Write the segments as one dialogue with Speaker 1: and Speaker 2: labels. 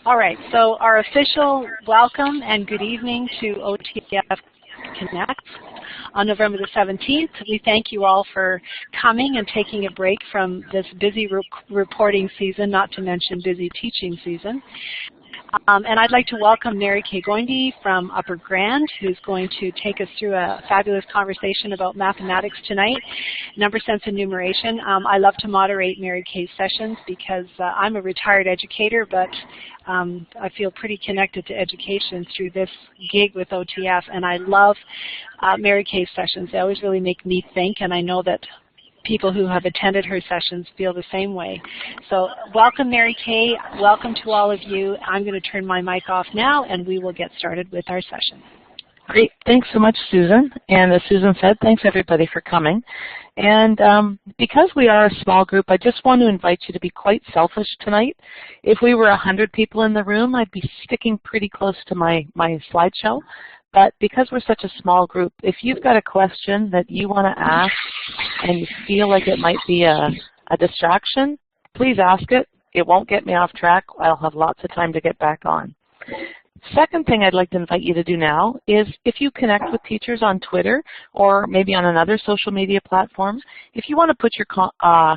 Speaker 1: All right, so our official welcome and good evening to OTF Connect on November the 17th. We thank you all for coming and taking a break from this busy reporting season, not to mention busy teaching season. And I'd like to welcome Mary Kay Goindy from Upper Grand, who's going to take us through a fabulous conversation about mathematics tonight, number sense and numeration. I love to moderate Mary Kay's sessions because I'm a retired educator, but I feel pretty connected to education through this gig with OTF, and I love Mary Kay's sessions. They always really make me think, and I know that people who have attended her sessions feel the same way. So welcome, Mary Kay. Welcome to all of you. I'm going to turn my mic off now, and we will get started with our session.
Speaker 2: Great. Thanks so much, Susan. And as Susan said, thanks everybody for coming. And because we are a small group, I just want to invite you to be quite selfish tonight. If we were 100 people in the room, I'd be sticking pretty close to my slideshow. But because we're such a small group, if you've got a question that you want to ask and you feel like it might be a distraction, please ask it. It won't get me off track. I'll have lots of time to get back on. Second thing I'd like to invite you to do now is if you connect with teachers on Twitter or maybe on another social media platform, if you want to put your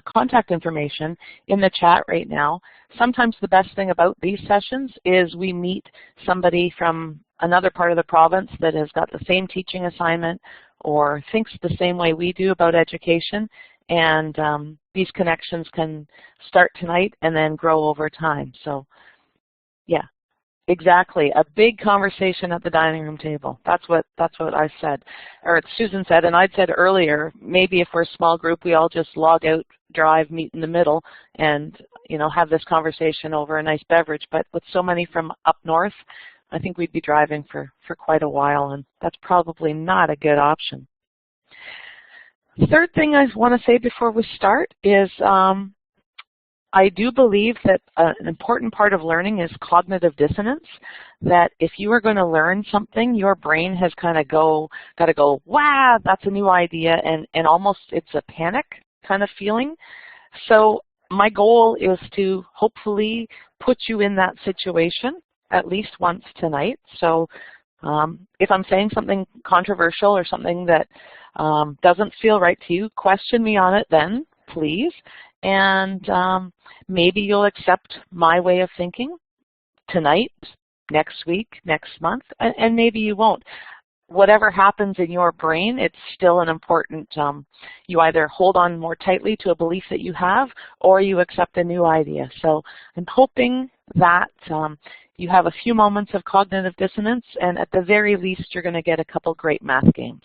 Speaker 2: contact information in the chat right now, sometimes the best thing about these sessions is we meet somebody from another part of the province that has got the same teaching assignment or thinks the same way we do about education, and these connections can start tonight and then grow over time. So yeah, exactly, a big conversation at the dining room table. That's what I said, or Susan said, and I'd said earlier, maybe if we're a small group, we all just log out, drive, meet in the middle, and have this conversation over a nice beverage. But with so many from up north, I think we'd be driving for quite a while, and that's probably not a good option. Third thing I want to say before we start is I do believe that an important part of learning is cognitive dissonance, that if you are going to learn something, your brain has kind of got to go, wow, that's a new idea, and almost it's a panic kind of feeling. So my goal is to hopefully put you in that situation at least once tonight. So if I'm saying something controversial or something that doesn't feel right to you, question me on it then, please. And maybe you'll accept my way of thinking tonight, next week, next month, and maybe you won't. Whatever happens in your brain, it's still an important, you either hold on more tightly to a belief that you have or you accept a new idea. So I'm hoping that you have a few moments of cognitive dissonance, and at the very least, you're going to get a couple great math games.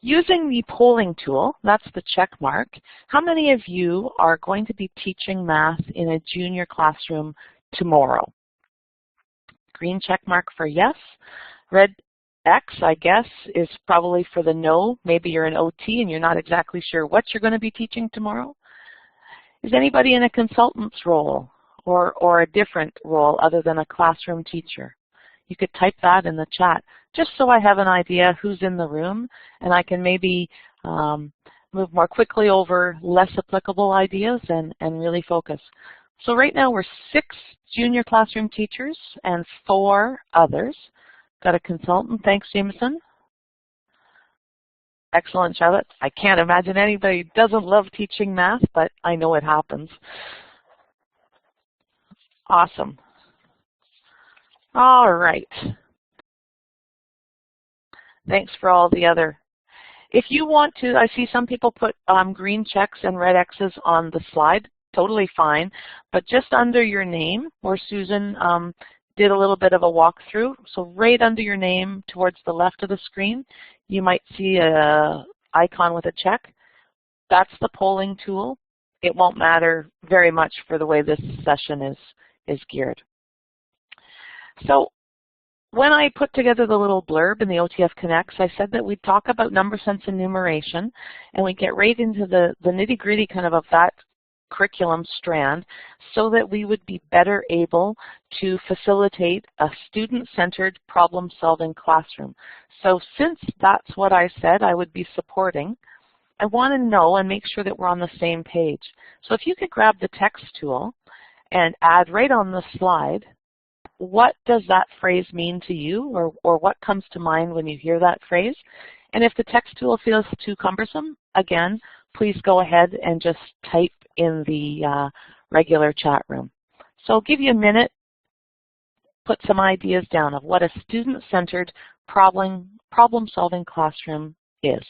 Speaker 2: Using the polling tool, that's the check mark, how many of you are going to be teaching math in a junior classroom tomorrow? Green check mark for yes. Red X, I guess, is probably for the no. Maybe you're an OT and you're not exactly sure what you're going to be teaching tomorrow. Is anybody in a consultant's role or a different role other than a classroom teacher? You could type that in the chat, just so I have an idea who's in the room, and I can maybe move more quickly over less applicable ideas and really focus. So right now we're 6 junior classroom teachers and 4 others. Got a consultant. Thanks, Jameson. Excellent, Charlotte. I can't imagine anybody who doesn't love teaching math, but I know it happens. Awesome. All right. Thanks for all the other. If you want to, I see some people put green checks and red X's on the slide. Totally fine. But just under your name, where Susan did a little bit of a walkthrough, so right under your name towards the left of the screen, you might see an icon with a check. That's the polling tool. It won't matter very much for the way this session is geared. So when I put together the little blurb in the OTF Connects, I said that we'd talk about number sense and numeration, and we'd get right into the nitty-gritty kind of that curriculum strand so that we would be better able to facilitate a student-centered problem-solving classroom. So since that's what I said I would be supporting, I want to know and make sure that we're on the same page. So if you could grab the text tool and add right on the slide, what does that phrase mean to you, or what comes to mind when you hear that phrase? And if the text tool feels too cumbersome, again, please go ahead and just type in the regular chat room. So I'll give you a minute, put some ideas down of what a student-centered problem-solving classroom is.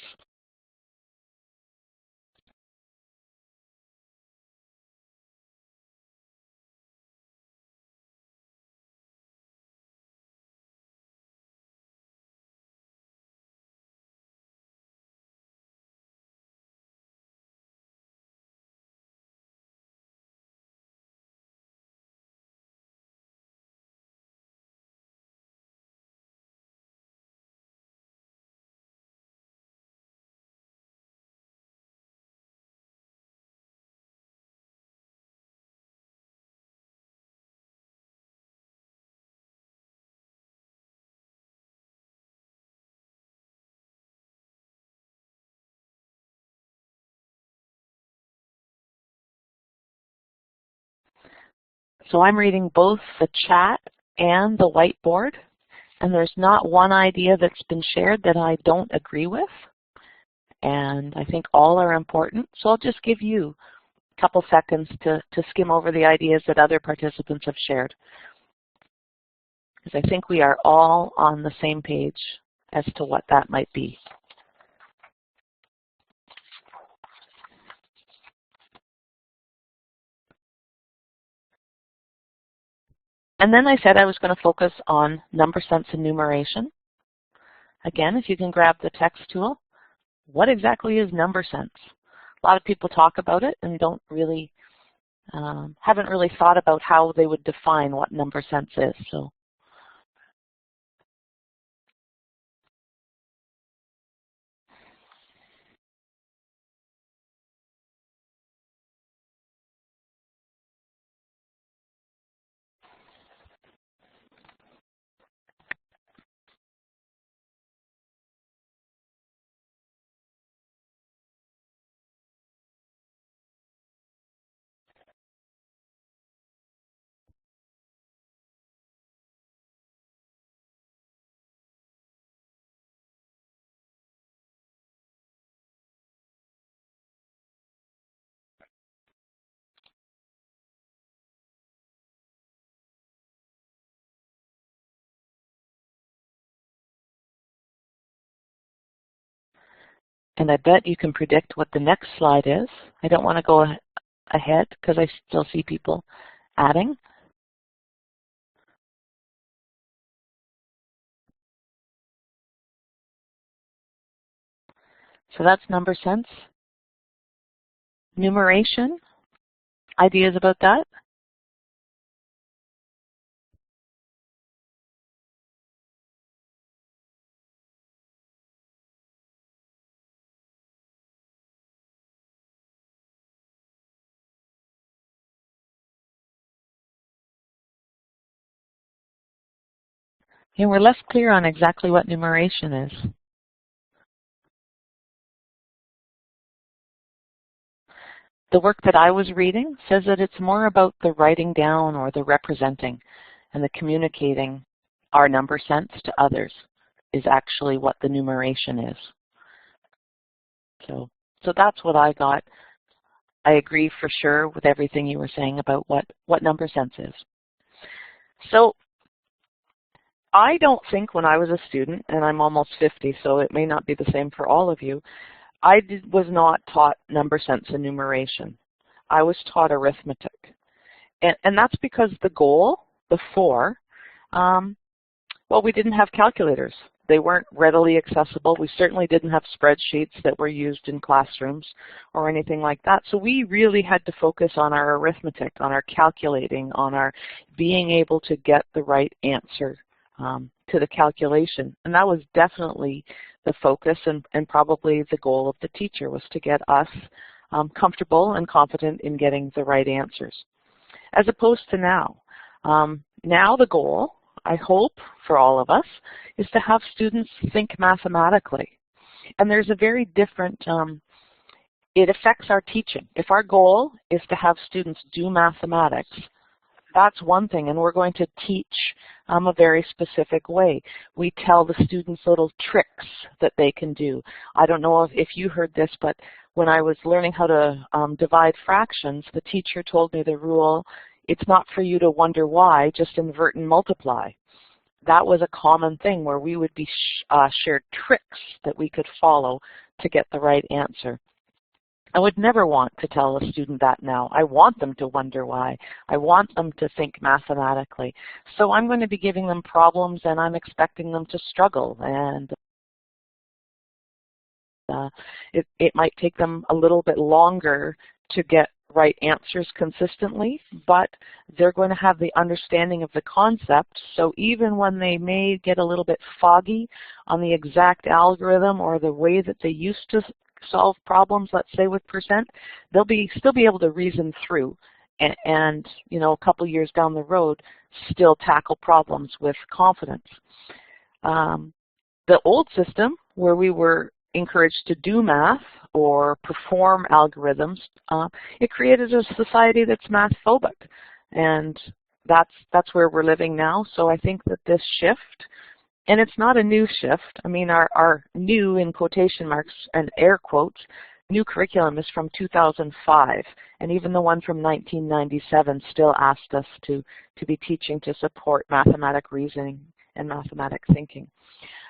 Speaker 2: So I'm reading both the chat and the whiteboard, and there's not one idea that's been shared that I don't agree with, and I think all are important. So I'll just give you a couple seconds to skim over the ideas that other participants have shared, because I think we are all on the same page as to what that might be. And then I said I was going to focus on number sense and numeration. Again, if you can grab the text tool, what exactly is number sense? A lot of people talk about it and don't really, haven't really thought about how they would define what number sense is. So, and I bet you can predict what the next slide is. I don't want to go ahead because I still see people adding. So that's number sense. Numeration, ideas about that? And we're less clear on exactly what numeration is. The work that I was reading says that it's more about the writing down or the representing and the communicating our number sense to others is actually what the numeration is. So that's what I got. I agree for sure with everything you were saying about what number sense is. So I don't think when I was a student, and I'm almost 50, so it may not be the same for all of you, I was not taught number sense and numeration. I was taught arithmetic. And that's because the goal before, well, we didn't have calculators. They weren't readily accessible. We certainly didn't have spreadsheets that were used in classrooms or anything like that. So we really had to focus on our arithmetic, on our calculating, on our being able to get the right answer to the calculation. And that was definitely the focus and probably the goal of the teacher, was to get us comfortable and confident in getting the right answers. As opposed to now. Now the goal, I hope, for all of us, is to have students think mathematically. And there's a very different, it affects our teaching. If our goal is to have students do mathematics, that's one thing, and we're going to teach a very specific way. We tell the students little tricks that they can do. I don't know if you heard this, but when I was learning how to divide fractions, the teacher told me the rule, it's not for you to wonder why, just invert and multiply. That was a common thing where we would be shared tricks that we could follow to get the right answer. I would never want to tell a student that now. I want them to wonder why. I want them to think mathematically. So I'm going to be giving them problems, and I'm expecting them to struggle. And it might take them a little bit longer to get right answers consistently, but they're going to have the understanding of the concept. So even when they may get a little bit foggy on the exact algorithm or the way that they used to solve problems, let's say with percent, they'll still be able to reason through and you know, a couple years down the road still tackle problems with confidence. The old system where we were encouraged to do math or perform algorithms, it created a society that's math phobic, and that's where we're living now. So I think that this shift, and it's not a new shift. I mean, our new, in quotation marks and air quotes, new curriculum is from 2005, and even the one from 1997 still asked us to be teaching to support mathematic reasoning and mathematic thinking.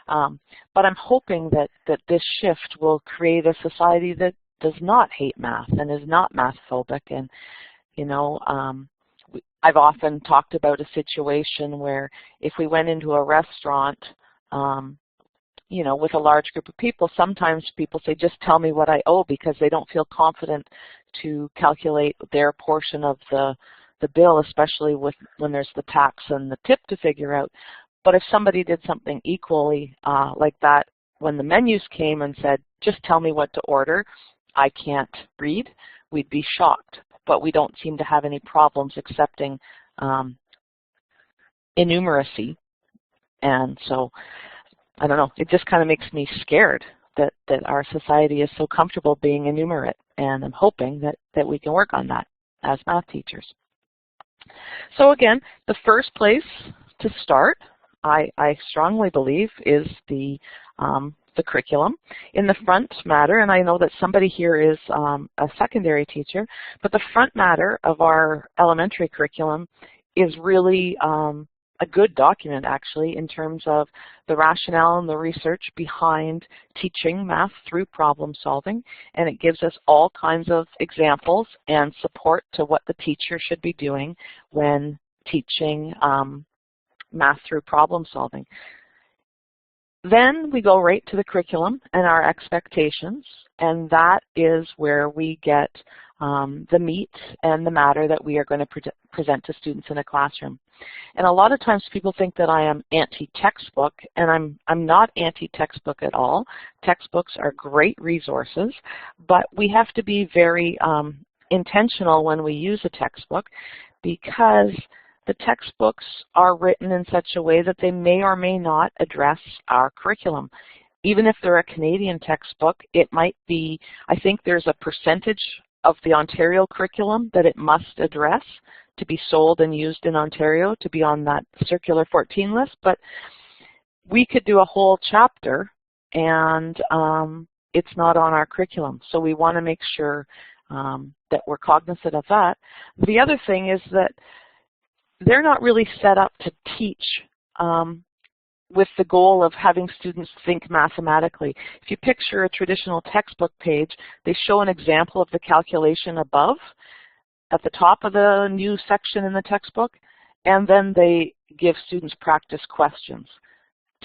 Speaker 2: But I'm hoping that this shift will create a society that does not hate math and is not math phobic. And, you know, I've often talked about a situation where if we went into a restaurant, you know, with a large group of people, sometimes people say, just tell me what I owe, because they don't feel confident to calculate their portion of the bill, especially when there's the tax and the tip to figure out. But if somebody did something equally like that, when the menus came and said, just tell me what to order, I can't read, we'd be shocked. But we don't seem to have any problems accepting innumeracy. And so, I don't know, it just kind of makes me scared that our society is so comfortable being enumerate. And I'm hoping that we can work on that as math teachers. So again, the first place to start, I strongly believe, is the curriculum. In the front matter, and I know that somebody here is a secondary teacher, but the front matter of our elementary curriculum is really a good document, actually, in terms of the rationale and the research behind teaching math through problem solving, and it gives us all kinds of examples and support to what the teacher should be doing when teaching math through problem solving. Then we go right to the curriculum and our expectations, and that is where we get the meat and the matter that we are going to present to students in a classroom. And a lot of times people think that I am anti-textbook, and I'm not anti-textbook at all. Textbooks are great resources, but we have to be very intentional when we use a textbook, because the textbooks are written in such a way that they may or may not address our curriculum. Even if they're a Canadian textbook, it might be, I think there's a percentage of the Ontario curriculum that it must address to be sold and used in Ontario, to be on that Circular 14 list. But we could do a whole chapter and it's not on our curriculum. So we want to make sure that we're cognizant of that. The other thing is that they're not really set up to teach with the goal of having students think mathematically. If you picture a traditional textbook page, they show an example of the calculation above at the top of the new section in the textbook, and then they give students practice questions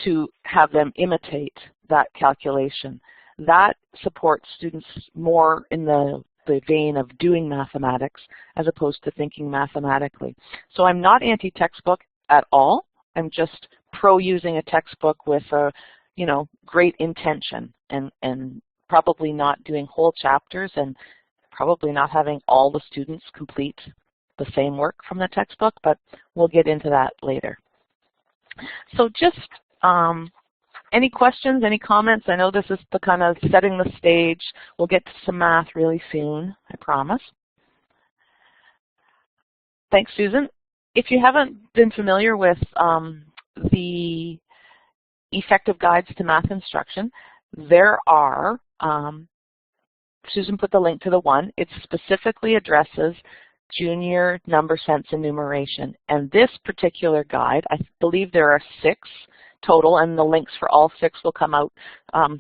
Speaker 2: to have them imitate that calculation. That supports students more in the vein of doing mathematics as opposed to thinking mathematically. So I'm not anti-textbook at all. I'm just pro using a textbook with a, you know, great intention, and probably not doing whole chapters, and probably not having all the students complete the same work from the textbook, but we'll get into that later. So just any questions, any comments? I know this is the kind of setting the stage. We'll get to some math really soon, I promise. Thanks, Susan. if you haven't been familiar with the effective guides to math instruction, there are, Susan put the link to the one, it specifically addresses junior number sense enumeration. And this particular guide, I believe there are 6 total, and the links for all 6 will come out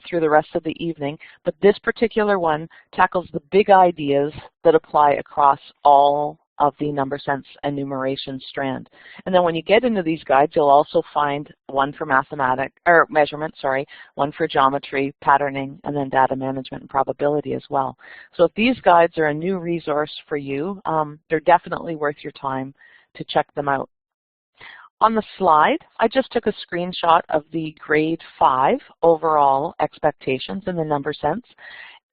Speaker 2: through the rest of the evening. But this particular one tackles the big ideas that apply across all of the number sense enumeration strand. And then when you get into these guides, you'll also find one for measurement, one for geometry, patterning, and then data management and probability as well. So if these guides are a new resource for you, they're definitely worth your time to check them out. On the slide, I just took a screenshot of the grade 5 overall expectations in the number sense.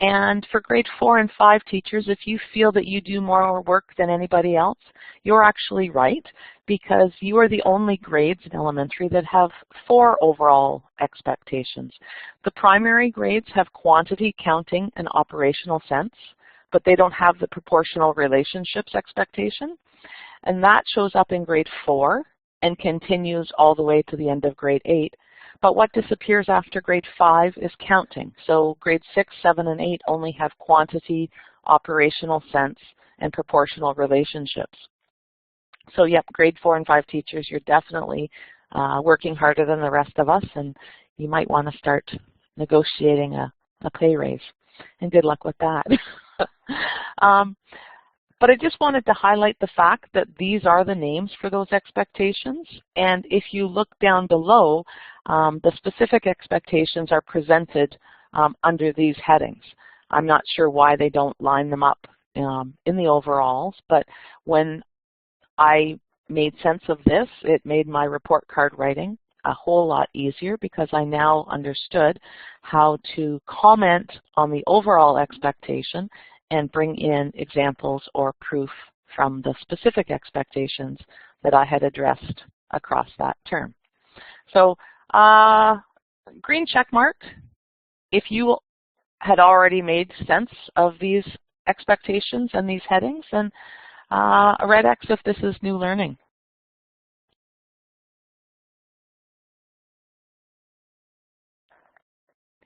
Speaker 2: And for grade 4 and 5 teachers, if you feel that you do more work than anybody else, you're actually right, because you are the only grades in elementary that have 4 overall expectations. The primary grades have quantity, counting, and operational sense, but they don't have the proportional relationships expectation. And that shows up in grade 4 and continues all the way to the end of grade 8. But what disappears after grade 5 is counting. So grade 6, 7, and 8 only have quantity, operational sense, and proportional relationships. So yep, grade 4 and 5 teachers, you're definitely working harder than the rest of us, and you might want to start negotiating a pay raise. And good luck with that. But I just wanted to highlight the fact that these are the names for those expectations. And if you look down below, the specific expectations are presented under these headings. I'm not sure why they don't line them up in the overalls, but when I made sense of this, it made my report card writing a whole lot easier, because I now understood how to comment on the overall expectation and bring in examples or proof from the specific expectations that I had addressed across that term. So green check mark if you had already made sense of these expectations and these headings, and a red X if this is new learning.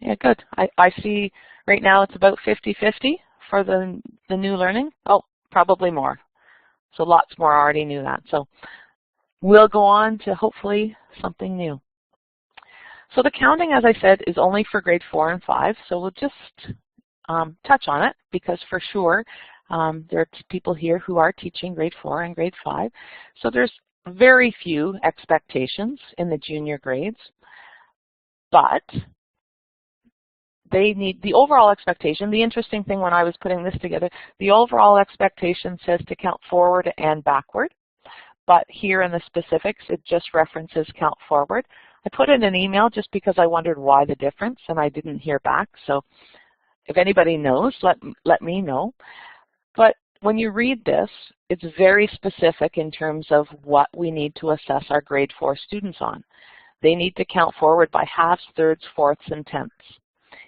Speaker 2: Yeah, good. I see right now it's about 50-50 for the new learning. Oh, probably more. So lots more already knew that. So we'll go on to hopefully something new. So the counting, as I said, is only for grade 4 and 5. So we'll just touch on it, because for sure there are people here who are teaching grade 4 and grade 5. So there's very few expectations in the junior grades, but they need the overall expectation. The interesting thing when I was putting this together, the overall expectation says to count forward and backward, but here in the specifics, it just references count forward. I put in an email just because I wondered why the difference, and I didn't hear back. So if anybody knows, let me know. But when you read this, it's very specific in terms of what we need to assess our grade 4 students on. They need to count forward by halves, thirds, fourths, and tenths.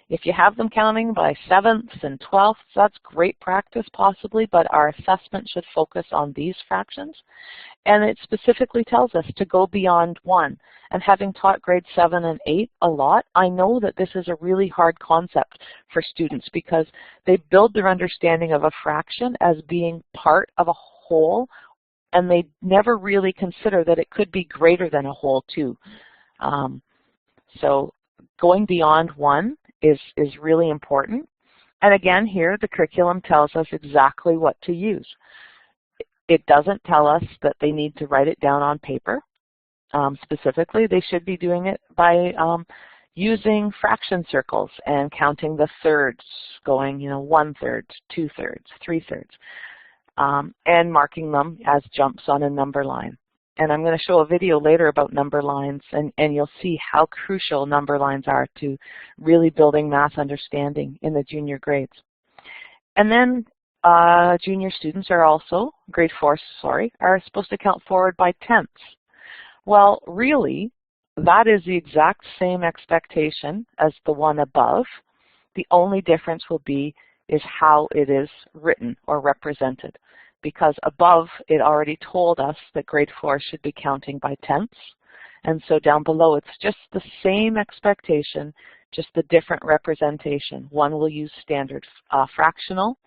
Speaker 2: If you have them counting by sevenths and twelfths, that's great practice possibly, but our assessment should focus on these fractions. And it specifically tells us to go beyond 1. And having taught grade 7 and 8 a lot, I know that this is a really hard concept for students, because they build their understanding of a fraction as being part of a whole, and they never really consider that it could be greater than a whole too. So going beyond 1 is really important. And again, here the curriculum tells us exactly what to use. It doesn't tell us that they need to write it down on paper. Specifically, they should be doing it by using fraction circles and counting the thirds, going 1/3, 2/3, 3/3, and marking them as jumps on a number line. And I'm going to show a video later about number lines, and you'll see how crucial number lines are to really building math understanding in the junior grades. And then junior students are also, grade 4, are supposed to count forward by tenths. Well, really, that is the exact same expectation as the one above. The only difference will be is how it is written or represented. because above it already told us that grade 4 should be counting by tenths. And so down below it's just the same expectation, just the different representation. One will use standard fractional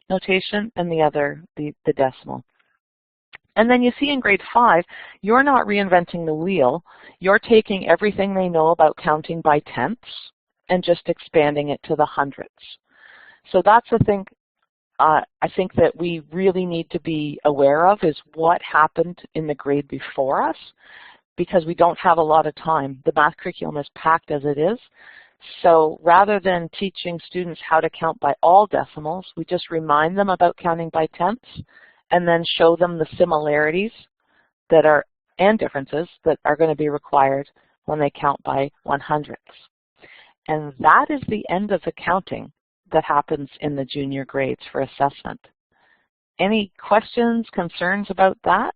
Speaker 2: notation and the other the decimal. And then you see in grade 5, you're not reinventing the wheel. You're taking everything they know about counting by tenths and just expanding it to the hundredths. So that's the thing I think that we really need to be aware of, is what happened in the grade before us, because we don't have a lot of time. The math curriculum is packed as it is. So rather than teaching students how to count by all decimals, we just remind them about counting by tenths and then show them the similarities that are and differences that are going to be required when they count by 100ths. And that is the end of the counting that happens in the junior grades for assessment. Any questions, concerns about that?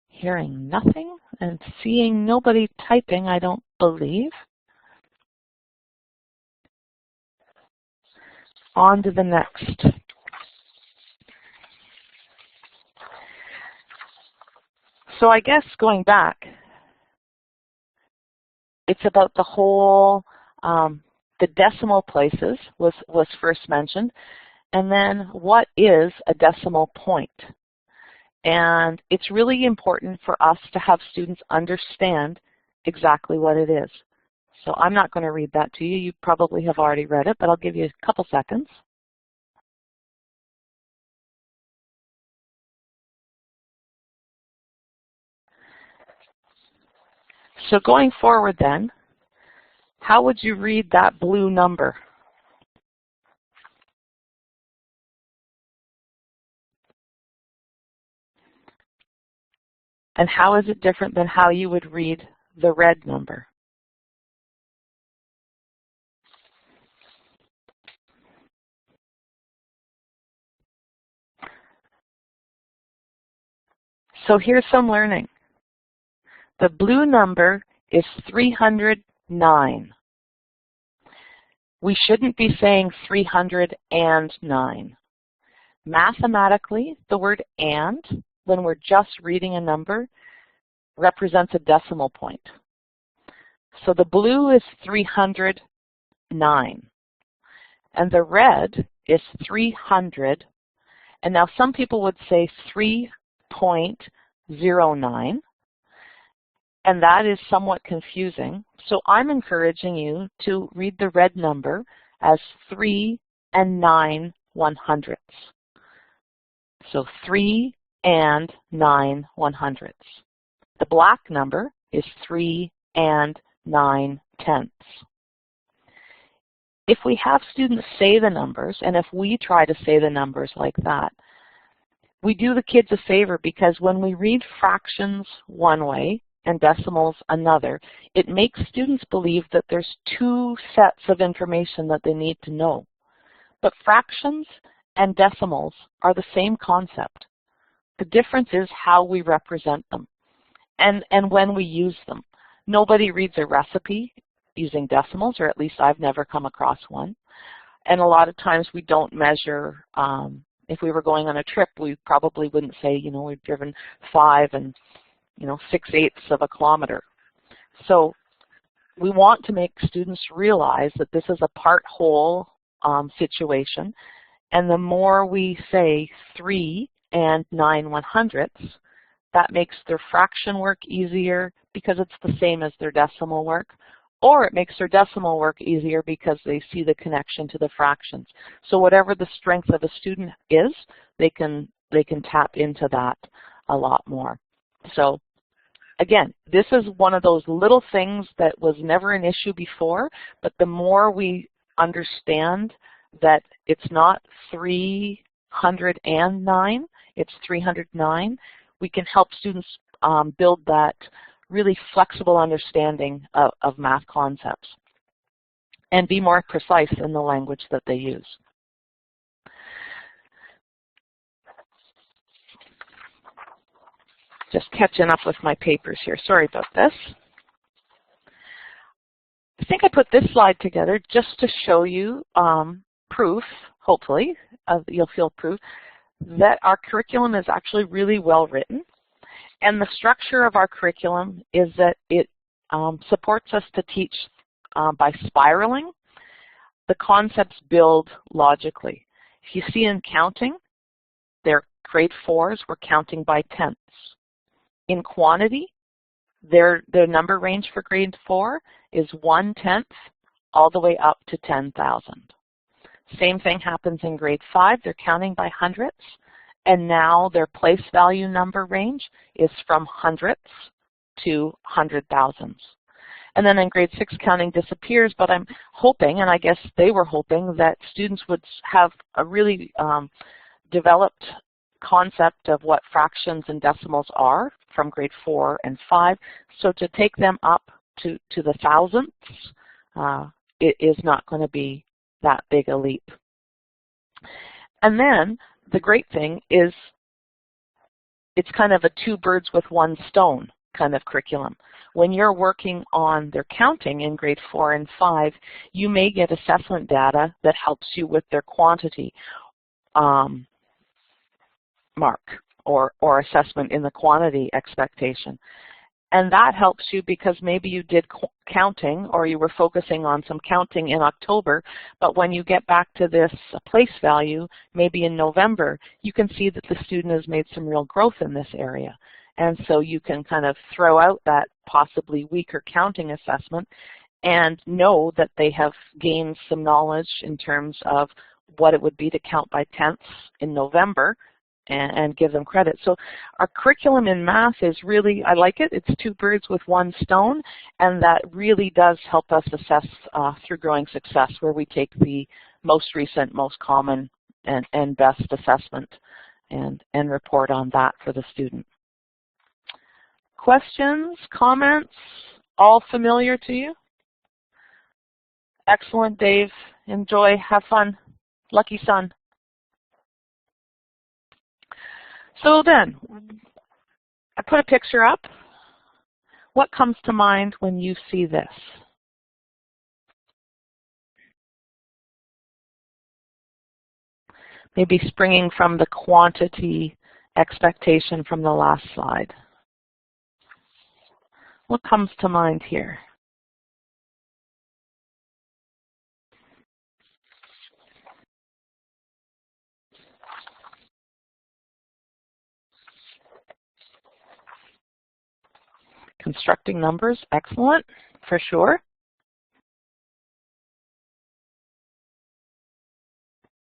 Speaker 2: Hearing nothing and seeing nobody typing, I don't believe. On to the next. So I guess going back, it's about the whole, the decimal places was first mentioned, and then what is a decimal point? And it's really important for us to have students understand exactly what it is. So I'm not going to read that to you. You probably have already read it, but I'll give you a couple seconds. So going forward then, how would you read that blue number? And how is it different than how you would read the red number? So here's some learning. The blue number is 309. We shouldn't be saying 309. Mathematically, the word and, when we're just reading a number, represents a decimal point. So the blue is 309. And the red is 300. And now some people would say 3.09. And that is somewhat confusing. So I'm encouraging you to read the red number as 3 and 9/100ths. So 3 and 9/100ths. The black number is 3 and 9/10ths. If we have students say the numbers, and if we try to say the numbers like that, we do the kids a favor, because when we read fractions one way and decimals another, it makes students believe that there's two sets of information that they need to know. But fractions and decimals are the same concept. The difference is how we represent them and when we use them. Nobody reads a recipe using decimals, or at least I've never come across one. And a lot of times we don't measure, if we were going on a trip, we probably wouldn't say, you know, we've driven 5 and 6/8 of a kilometer. So we want to make students realize that this is a part-whole situation, and the more we say 3 and 9/100ths, that makes their fraction work easier because it's the same as their decimal work, or it makes their decimal work easier because they see the connection to the fractions. So whatever the strength of a student is, they can tap into that a lot more. So again, this is one of those little things that was never an issue before, but the more we understand that it's not 309, it's 309, we can help students build that really flexible understanding of math concepts and be more precise in the language that they use. Just catching up with my papers here. Sorry about this. I think I put this slide together just to show you proof, hopefully, you'll feel proof, that our curriculum is actually really well written. And the structure of our curriculum is that it supports us to teach by spiraling. The concepts build logically. If you see in counting, they're grade 4s, we're counting by tenths. In quantity, their number range for grade 4 is 1/10 all the way up to 10,000. Same thing happens in grade 5, they're counting by hundredths, and now their place value number range is from hundredths to 100,000s. And then in grade 6, counting disappears, but I'm hoping, and I guess they were hoping, that students would have a really developed concept of what fractions and decimals are from grade 4 and 5. So to take them up to the thousandths, it is not going to be that big a leap. And then the great thing is it's kind of a two birds with one stone kind of curriculum. When you're working on their counting in grade 4 and 5, you may get assessment data that helps you with their quantity mark or assessment in the quantity expectation. And that helps you because maybe you did counting or you were focusing on some counting in October, but when you get back to this place value, maybe in November, you can see that the student has made some real growth in this area. And so you can kind of throw out that possibly weaker counting assessment and know that they have gained some knowledge in terms of what it would be to count by tenths in November and give them credit. So our curriculum in math is really, I like it. It's two birds with one stone, and that really does help us assess through growing success, where we take the most recent, most common, and best assessment and report on that for the student. Questions, comments, all familiar to you? Excellent, Dave. Enjoy, have fun. Lucky son. So then, I put a picture up. What comes to mind when you see this? Maybe springing from the quantity expectation from the last slide. What comes to mind here? Constructing numbers, excellent, for sure.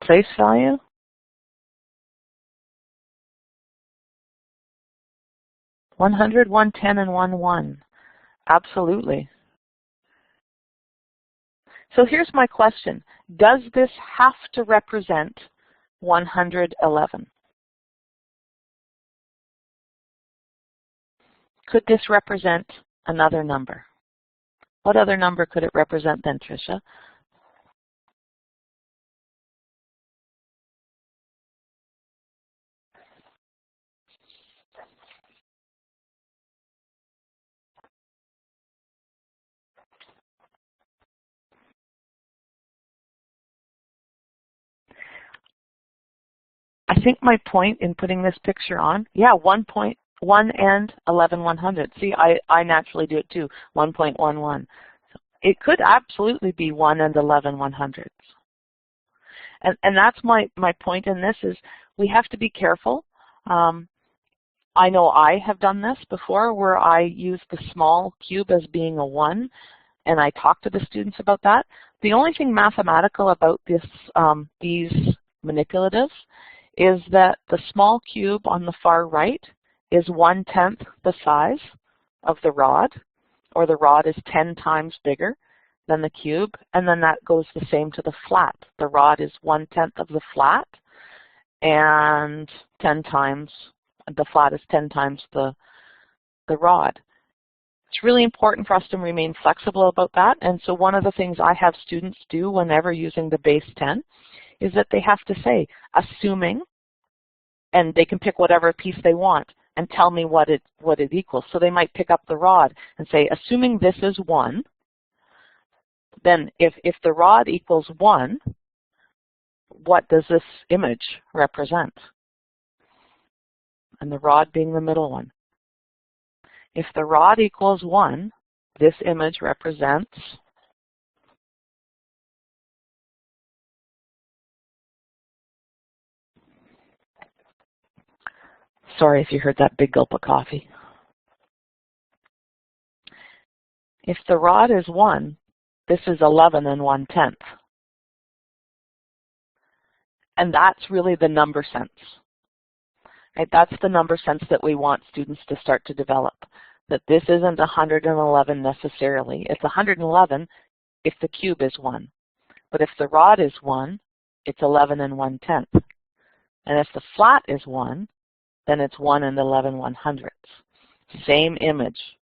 Speaker 2: Place value. $100, $110, and $11. Absolutely. So here's my question. Does this have to represent 111? Could this represent another number? What other number could it represent then, Tricia? I think my point in putting this picture on, yeah, 1 and 11/100. See, I naturally do it too, 1.11. So it could absolutely be 1 and 11/100. And that's my point in this is we have to be careful. I know I have done this before where I use the small cube as being a 1, and I talk to the students about that. The only thing mathematical about this, these manipulatives is that the small cube on the far right is 1/10 the size of the rod, or the rod is 10 times bigger than the cube, and then that goes the same to the flat. The rod is 1/10 of the flat, and 10 times, the flat is 10 times the rod. It's really important for us to remain flexible about that, and so one of the things I have students do whenever using the base 10 is that they have to say, assuming, and they can pick whatever piece they want and tell me what it equals. So they might pick up the rod and say, assuming this is 1, then if the rod equals 1, what does this image represent? And the rod being the middle one. If the rod equals 1, this image represents sorry if you heard that big gulp of coffee. If the rod is 1, this is 11 and 1/10. And that's really the number sense. Right? That's the number sense that we want students to start to develop, that this isn't 111 necessarily. It's 111 if the cube is 1. But if the rod is 1, it's 11 and 1/10. And if the flat is 1, then it's 1 and 11 1/100. Same image,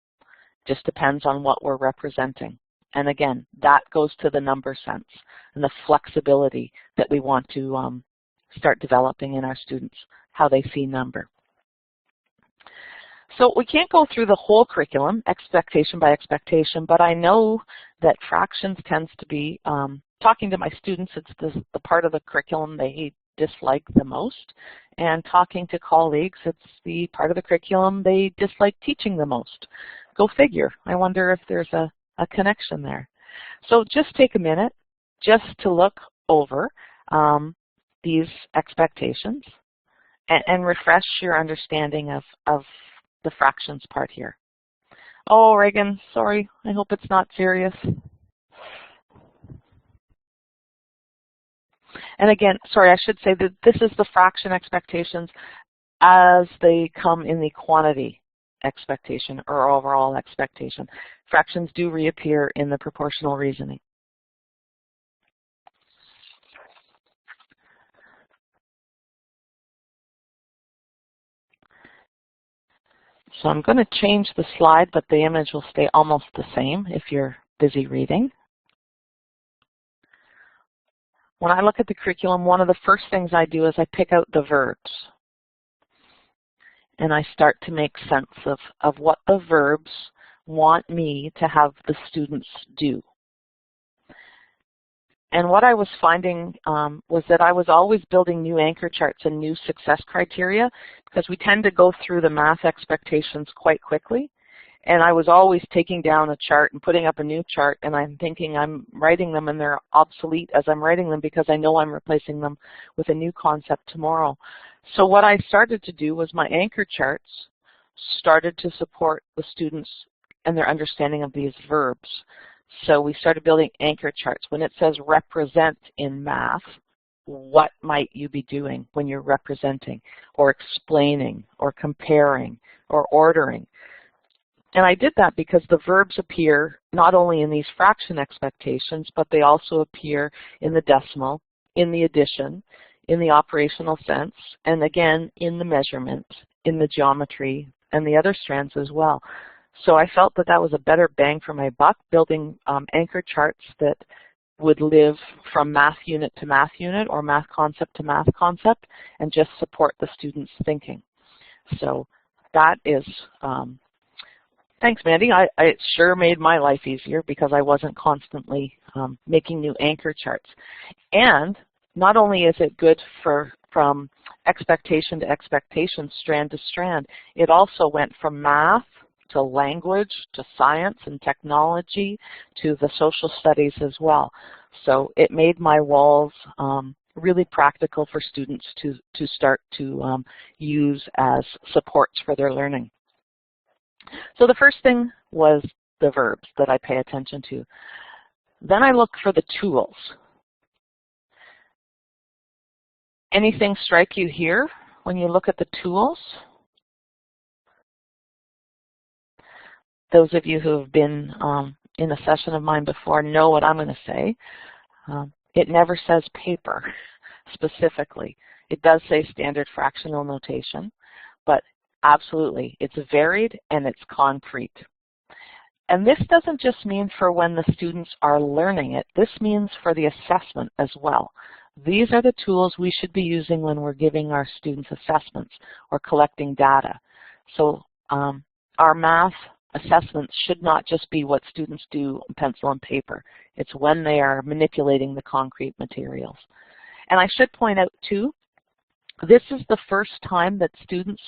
Speaker 2: just depends on what we're representing. And again, that goes to the number sense and the flexibility that we want to start developing in our students, how they see number. So we can't go through the whole curriculum, expectation by expectation, but I know that fractions tends to be, talking to my students, it's the part of the curriculum they dislike the most, and talking to colleagues, it's the part of the curriculum they dislike teaching the most. Go figure. I wonder if there's a connection there. So just take a minute just to look over these expectations and refresh your understanding of the fractions part here. Oh, Reagan, sorry, I hope it's not serious. And again, sorry, I should say that this is the fraction expectations as they come in the quantity expectation or overall expectation. Fractions do reappear in the proportional reasoning. So I'm going to change the slide, but the image will stay almost the same if you're busy reading. When I look at the curriculum, one of the first things I do is I pick out the verbs. And I start to make sense of what the verbs want me to have the students do. And what I was finding was that I was always building new anchor charts and new success criteria because we tend to go through the math expectations quite quickly. And I was always taking down a chart and putting up a new chart, and I'm thinking I'm writing them and they're obsolete as I'm writing them because I know I'm replacing them with a new concept tomorrow. So what I started to do was my anchor charts started to support the students and their understanding of these verbs. So we started building anchor charts. When it says represent in math, what might you be doing when you're representing or explaining or comparing or ordering? And I did that because the verbs appear not only in these fraction expectations, but they also appear in the decimal, in the addition, in the operational sense, and again, in the measurement, in the geometry, and the other strands as well. So I felt that that was a better bang for my buck, building anchor charts that would live from math unit to math unit or math concept to math concept and just support the students' thinking. So that is, thanks, Mandy. It sure made my life easier because I wasn't constantly making new anchor charts. And not only is it good from expectation to expectation, strand to strand, it also went from math to language, to science and technology, to the social studies as well. So it made my walls really practical for students to start to use as supports for their learning. So the first thing was the verbs that I pay attention to. Then I look for the tools. Anything strike you here when you look at the tools? Those of you who have been in a session of mine before know what I'm going to say. It never says paper specifically. It does say standard fractional notation, but absolutely, it's varied and it's concrete. And this doesn't just mean for when the students are learning it. This means for the assessment as well. These are the tools we should be using when we're giving our students assessments or collecting data. So our math assessments should not just be what students do on pencil and paper. It's when they are manipulating the concrete materials. And I should point out too, this is the first time that students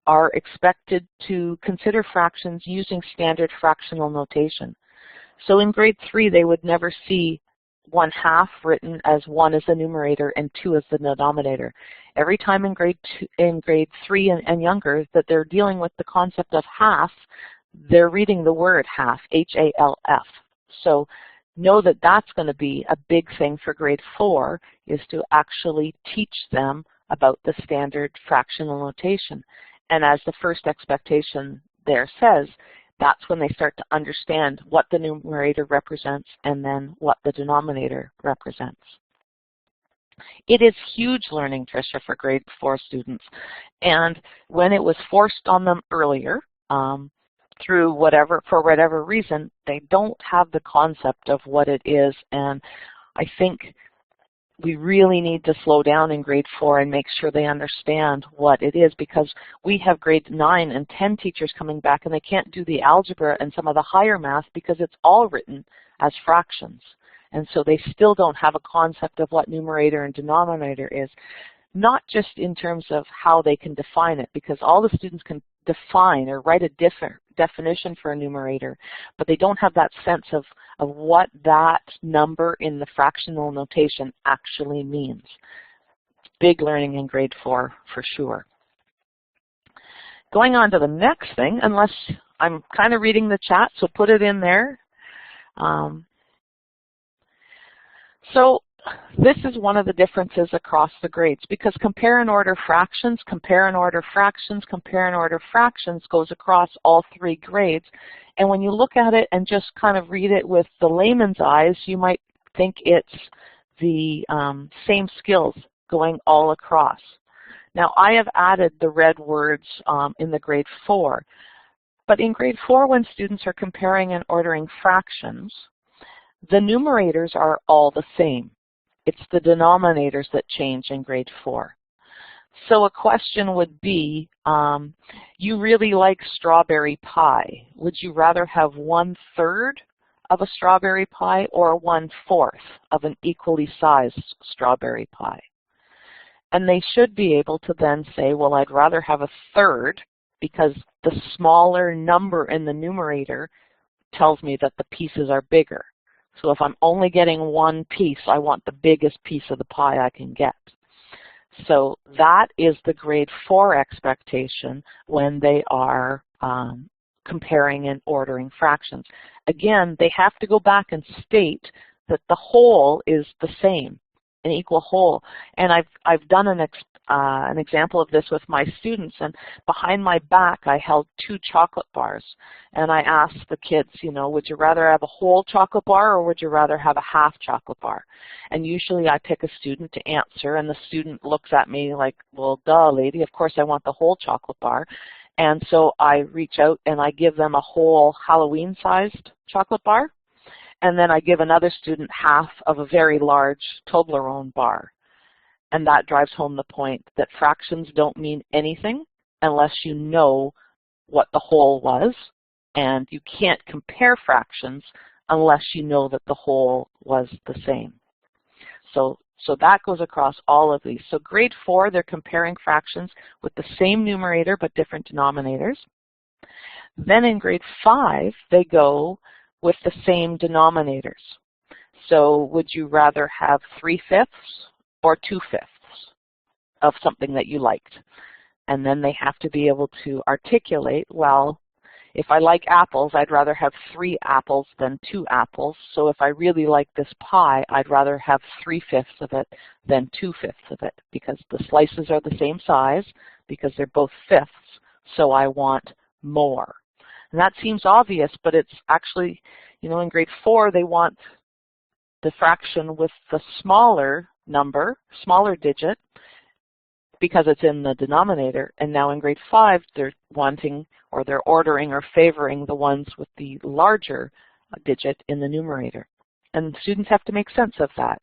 Speaker 2: are expected to consider fractions using standard fractional notation. So in grade 3, they would never see 1/2 written as 1 as the numerator and 2 as the denominator. Every time in grade 3 and younger that they're dealing with the concept of half, they're reading the word half, H-A-L-F. So know that that's going to be a big thing for grade 4, is to actually teach them about the standard fractional notation. And as the first expectation there says, that's when they start to understand what the numerator represents and then what the denominator represents. It is huge learning, Tricia, for grade 4 students. And when it was forced on them earlier, for whatever reason, they don't have the concept of what it is. And I think we really need to slow down in grade 4 and make sure they understand what it is, because we have grade 9 and 10 teachers coming back and they can't do the algebra and some of the higher math because it's all written as fractions. And so they still don't have a concept of what numerator and denominator is, not just in terms of how they can define it, because all the students can define or write a definition for a numerator, but they don't have that sense of what that number in the fractional notation actually means. Big learning in grade 4 for sure. Going on to the next thing, unless I'm kind of reading the chat, so put it in there. So this is one of the differences across the grades, because compare and order fractions, compare and order fractions, compare and order fractions goes across all 3 grades. And when you look at it and just kind of read it with the layman's eyes, you might think it's the same skills going all across. Now, I have added the red words in the grade 4, but in grade 4, when students are comparing and ordering fractions, the numerators are all the same. It's the denominators that change in grade 4. So a question would be, you really like strawberry pie. Would you rather have 1/3 of a strawberry pie or 1/4 of an equally sized strawberry pie? And they should be able to then say, well, I'd rather have 1/3 because the smaller number in the numerator tells me that the pieces are bigger. So if I'm only getting 1 piece, I want the biggest piece of the pie I can get. So that is the grade 4 expectation when they are comparing and ordering fractions. Again, they have to go back and state that the whole is the same, an equal whole. And I've done an example of this with my students, and behind my back I held 2 chocolate bars, and I asked the kids, you know, would you rather have a whole chocolate bar or would you rather have a half chocolate bar? And usually I pick a student to answer, and the student looks at me like, well, duh, lady, of course I want the whole chocolate bar. And so I reach out and I give them a whole Halloween-sized chocolate bar, and then I give another student half of a very large Toblerone bar. And that drives home the point that fractions don't mean anything unless you know what the whole was, and you can't compare fractions unless you know that the whole was the same. So that goes across all of these. So grade 4, they're comparing fractions with the same numerator but different denominators. Then in grade 5, they go with the same denominators. So would you rather have 3/5 or 2/5 of something that you liked? And then they have to be able to articulate, well, if I like apples, I'd rather have 3 apples than 2 apples. So if I really like this pie, I'd rather have 3/5 of it than 2/5 of it, because the slices are the same size, because they're both fifths, so I want more. And that seems obvious, but it's actually, you know, in grade 4, they want the fraction with the smaller number, smaller digit, because it's in the denominator. And now in grade 5, they're wanting, or they're ordering or favoring the ones with the larger digit in the numerator. And students have to make sense of that.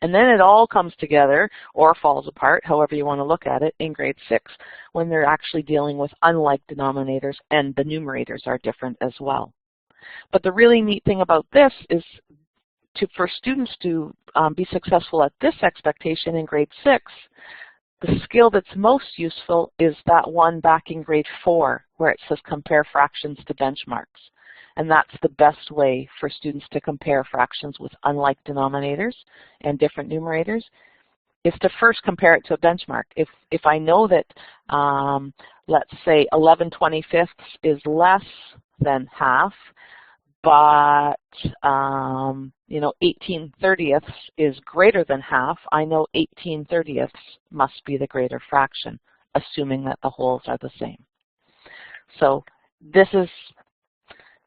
Speaker 2: And then it all comes together, or falls apart, however you want to look at it, in grade 6, when they're actually dealing with unlike denominators and the numerators are different as well. But the really neat thing about this is for students to be successful at this expectation in grade 6, the skill that's most useful is that one back in grade 4 where it says compare fractions to benchmarks. And that's the best way for students to compare fractions with unlike denominators and different numerators, is to first compare it to a benchmark. If I know that, let's say 11/25 is less than half, but 18/30 is greater than half, I know 18/30 must be the greater fraction, assuming that the wholes are the same. So this is,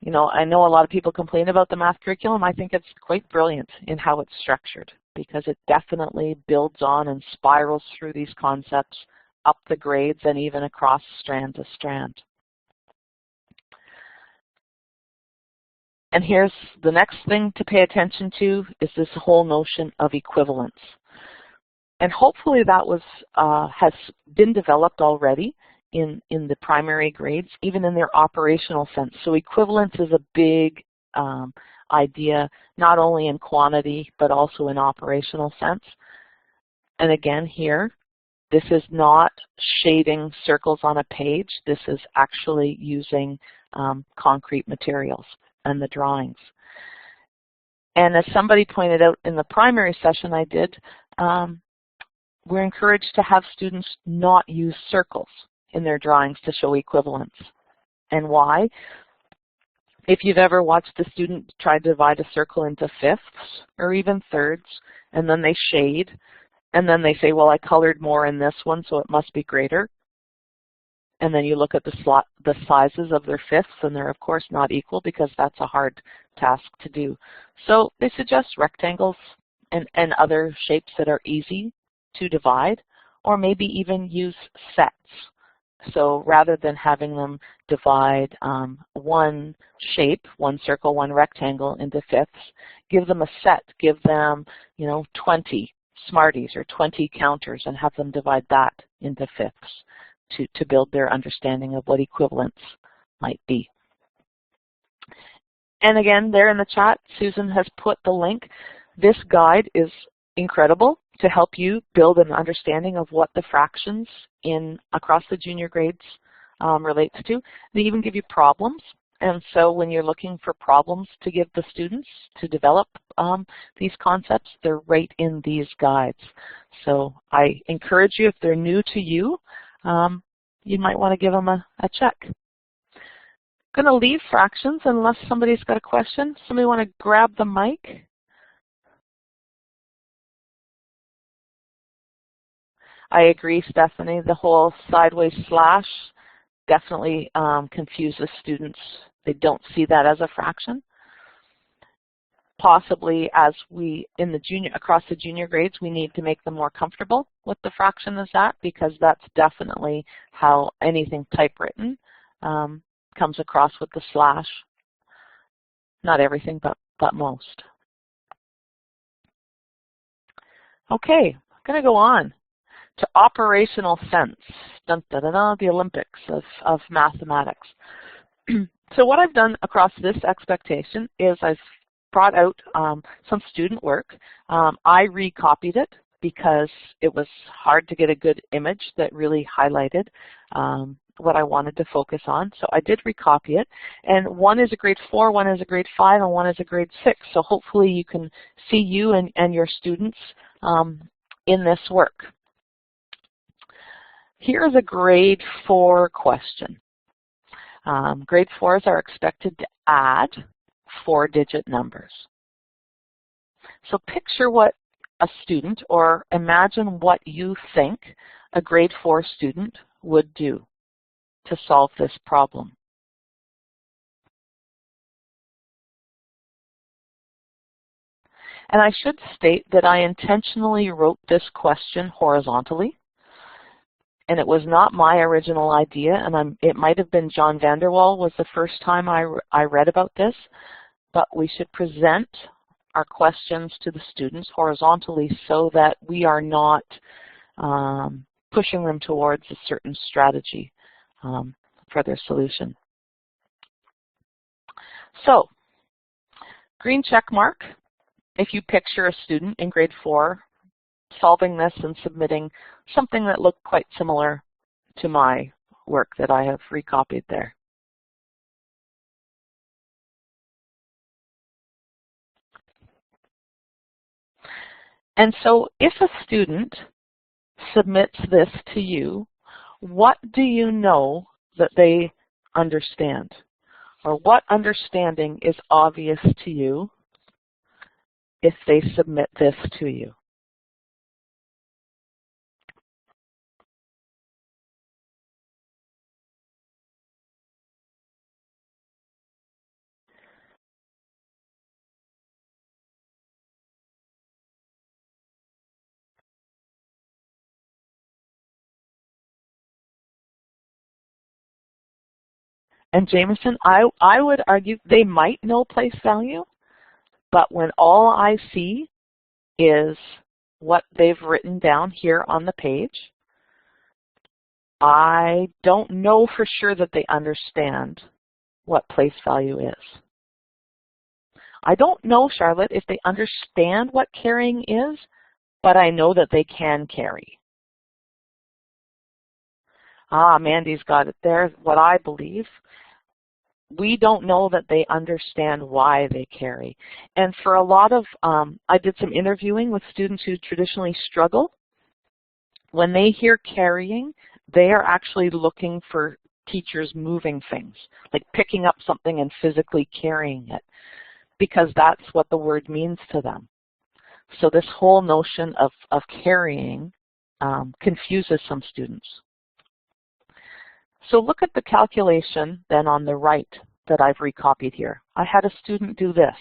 Speaker 2: I know a lot of people complain about the math curriculum. I think it's quite brilliant in how it's structured, because it definitely builds on and spirals through these concepts up the grades and even across strand to strand. And here's the next thing to pay attention to, is this whole notion of equivalence. And hopefully that has been developed already in the primary grades, even in their operational sense. So equivalence is a big idea, not only in quantity, but also in operational sense. And again here, this is not shading circles on a page. This is actually using concrete materials and the drawings. And as somebody pointed out in the primary session I did, we're encouraged to have students not use circles in their drawings to show equivalence. And why? If you've ever watched a student try to divide a circle into fifths or even thirds, and then they shade, and then they say, well, I colored more in this one, so it must be greater. And then you look at the sizes of their fifths, and they're of course not equal, because that's a hard task to do. So they suggest rectangles and other shapes that are easy to divide, or maybe even use sets. So rather than having them divide one shape, one circle, one rectangle into fifths, give them a set. Give them 20 Smarties or 20 counters and have them divide that into fifths to build their understanding of what equivalence might be. And again, there in the chat, Susan has put the link. This guide is incredible to help you build an understanding of what the fractions across the junior grades relates to. They even give you problems. And so when you're looking for problems to give the students to develop these concepts, they're right in these guides. So I encourage you, if they're new to you, you might want to give them a check. I'm going to leave fractions unless somebody's got a question. Somebody want to grab the mic? I agree, Stephanie. The whole sideways slash definitely confuses students. They don't see that as a fraction. Possibly as across the junior grades, we need to make them more comfortable with the fraction as that, because that's definitely how anything typewritten comes across with the slash. Not everything, but most. Okay, I'm going to go on to operational sense, dun, dun, dun, dun, the Olympics of mathematics. So what I've done across this expectation is I've brought out some student work. I recopied it because it was hard to get a good image that really highlighted what I wanted to focus on. So I did recopy it. And one is a grade 4, one is a grade 5, and one is a grade 6. So hopefully you can see you and your students in this work. Here's a grade 4 question. Grade 4s are expected to add 4-digit numbers. So picture what a student, or imagine what you think a grade 4 student would do to solve this problem. And I should state that I intentionally wrote this question horizontally. And it was not my original idea, and it might have been John Vanderwall was the first time I read about this, but we should present our questions to the students horizontally so that we are not pushing them towards a certain strategy for their solution. So, green check mark if you picture a student in grade 4 solving this and submitting something that looked quite similar to my work that I have recopied there. And so if a student submits this to you, what do you know that they understand? Or what understanding is obvious to you if they submit this to you? And Jameson, I would argue they might know place value, but when all I see is what they've written down here on the page, I don't know for sure that they understand what place value is. I don't know, Charlotte, if they understand what carrying is, but I know that they can carry. Ah, Mandy's got it there, what I believe. We don't know that they understand why they carry. And for a lot of, I did some interviewing with students who traditionally struggle. When they hear carrying, they are actually looking for teachers moving things, like picking up something and physically carrying it, because that's what the word means to them. So this whole notion of carrying confuses some students. So look at the calculation then on the right that I've recopied here. I had a student do this.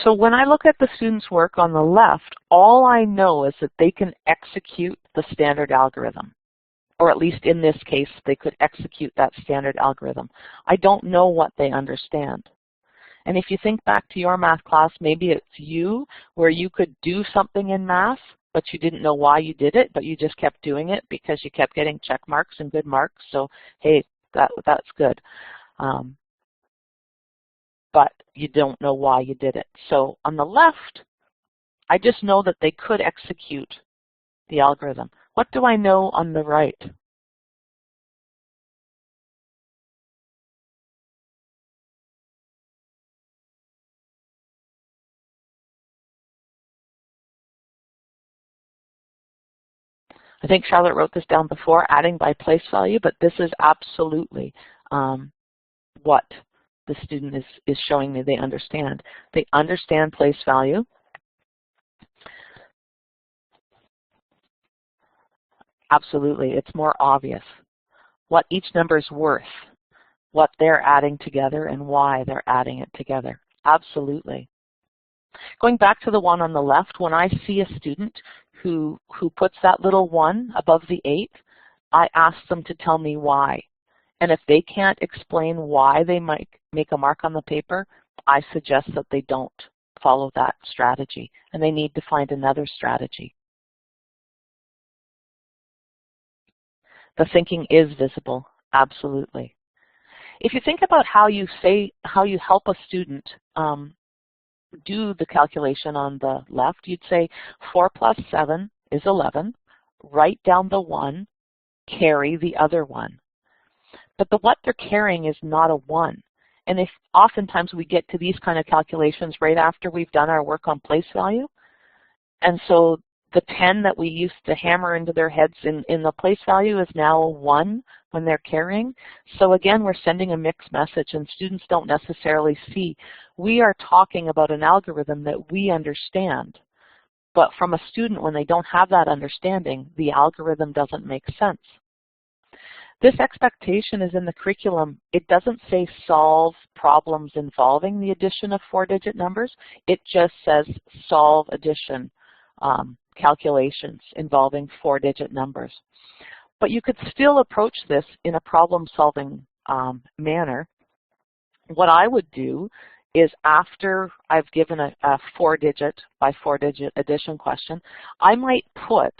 Speaker 2: So when I look at the student's work on the left, all I know is that they can execute the standard algorithm. Or at least in this case, they could execute that standard algorithm. I don't know what they understand. And if you think back to your math class, maybe it's you where you could do something in math, but you didn't know why you did it, but you just kept doing it because you kept getting check marks and good marks. So, hey, that's good. But you don't know why you did it. So on the left, I just know that they could execute the algorithm. What do I know on the right? I think Charlotte wrote this down before, adding by place value, but this is absolutely what the student is showing me they understand. They understand place value. Absolutely, it's more obvious what each number is worth, what they're adding together, and why they're adding it together. Absolutely. Going back to the one on the left, when I see a student who puts that little 1 above the 8, I ask them to tell me why. And if they can't explain why they might make a mark on the paper, I suggest that they don't follow that strategy, and they need to find another strategy. The thinking is visible, absolutely. If you think about how you help a student do the calculation on the left, you'd say 4 plus 7 is 11, write down the 1, carry the other 1. But what they're carrying is not a 1. And if oftentimes we get to these kind of calculations right after we've done our work on place value, and so the 10 that we used to hammer into their heads in the place value is now a 1 when they're carrying. So again, we're sending a mixed message, and students don't necessarily see. We are talking about an algorithm that we understand. But from a student, when they don't have that understanding, the algorithm doesn't make sense. This expectation is in the curriculum. It doesn't say solve problems involving the addition of 4-digit numbers. It just says solve addition calculations involving 4-digit numbers. But you could still approach this in a problem-solving manner. What I would do is after I've given a 4-digit by 4-digit addition question, I might put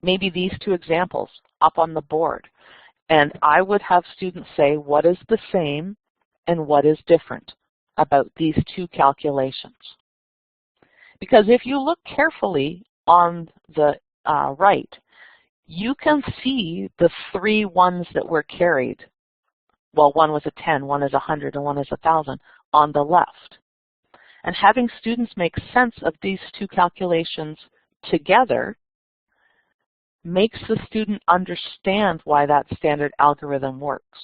Speaker 2: maybe these 2 examples up on the board. And I would have students say what is the same and what is different about these two calculations. Because if you look carefully on the right, you can see the 3 ones that were carried. Well, one was a 10, one is 100, and one is 1,000 on the left. And having students make sense of these two calculations together makes the student understand why that standard algorithm works.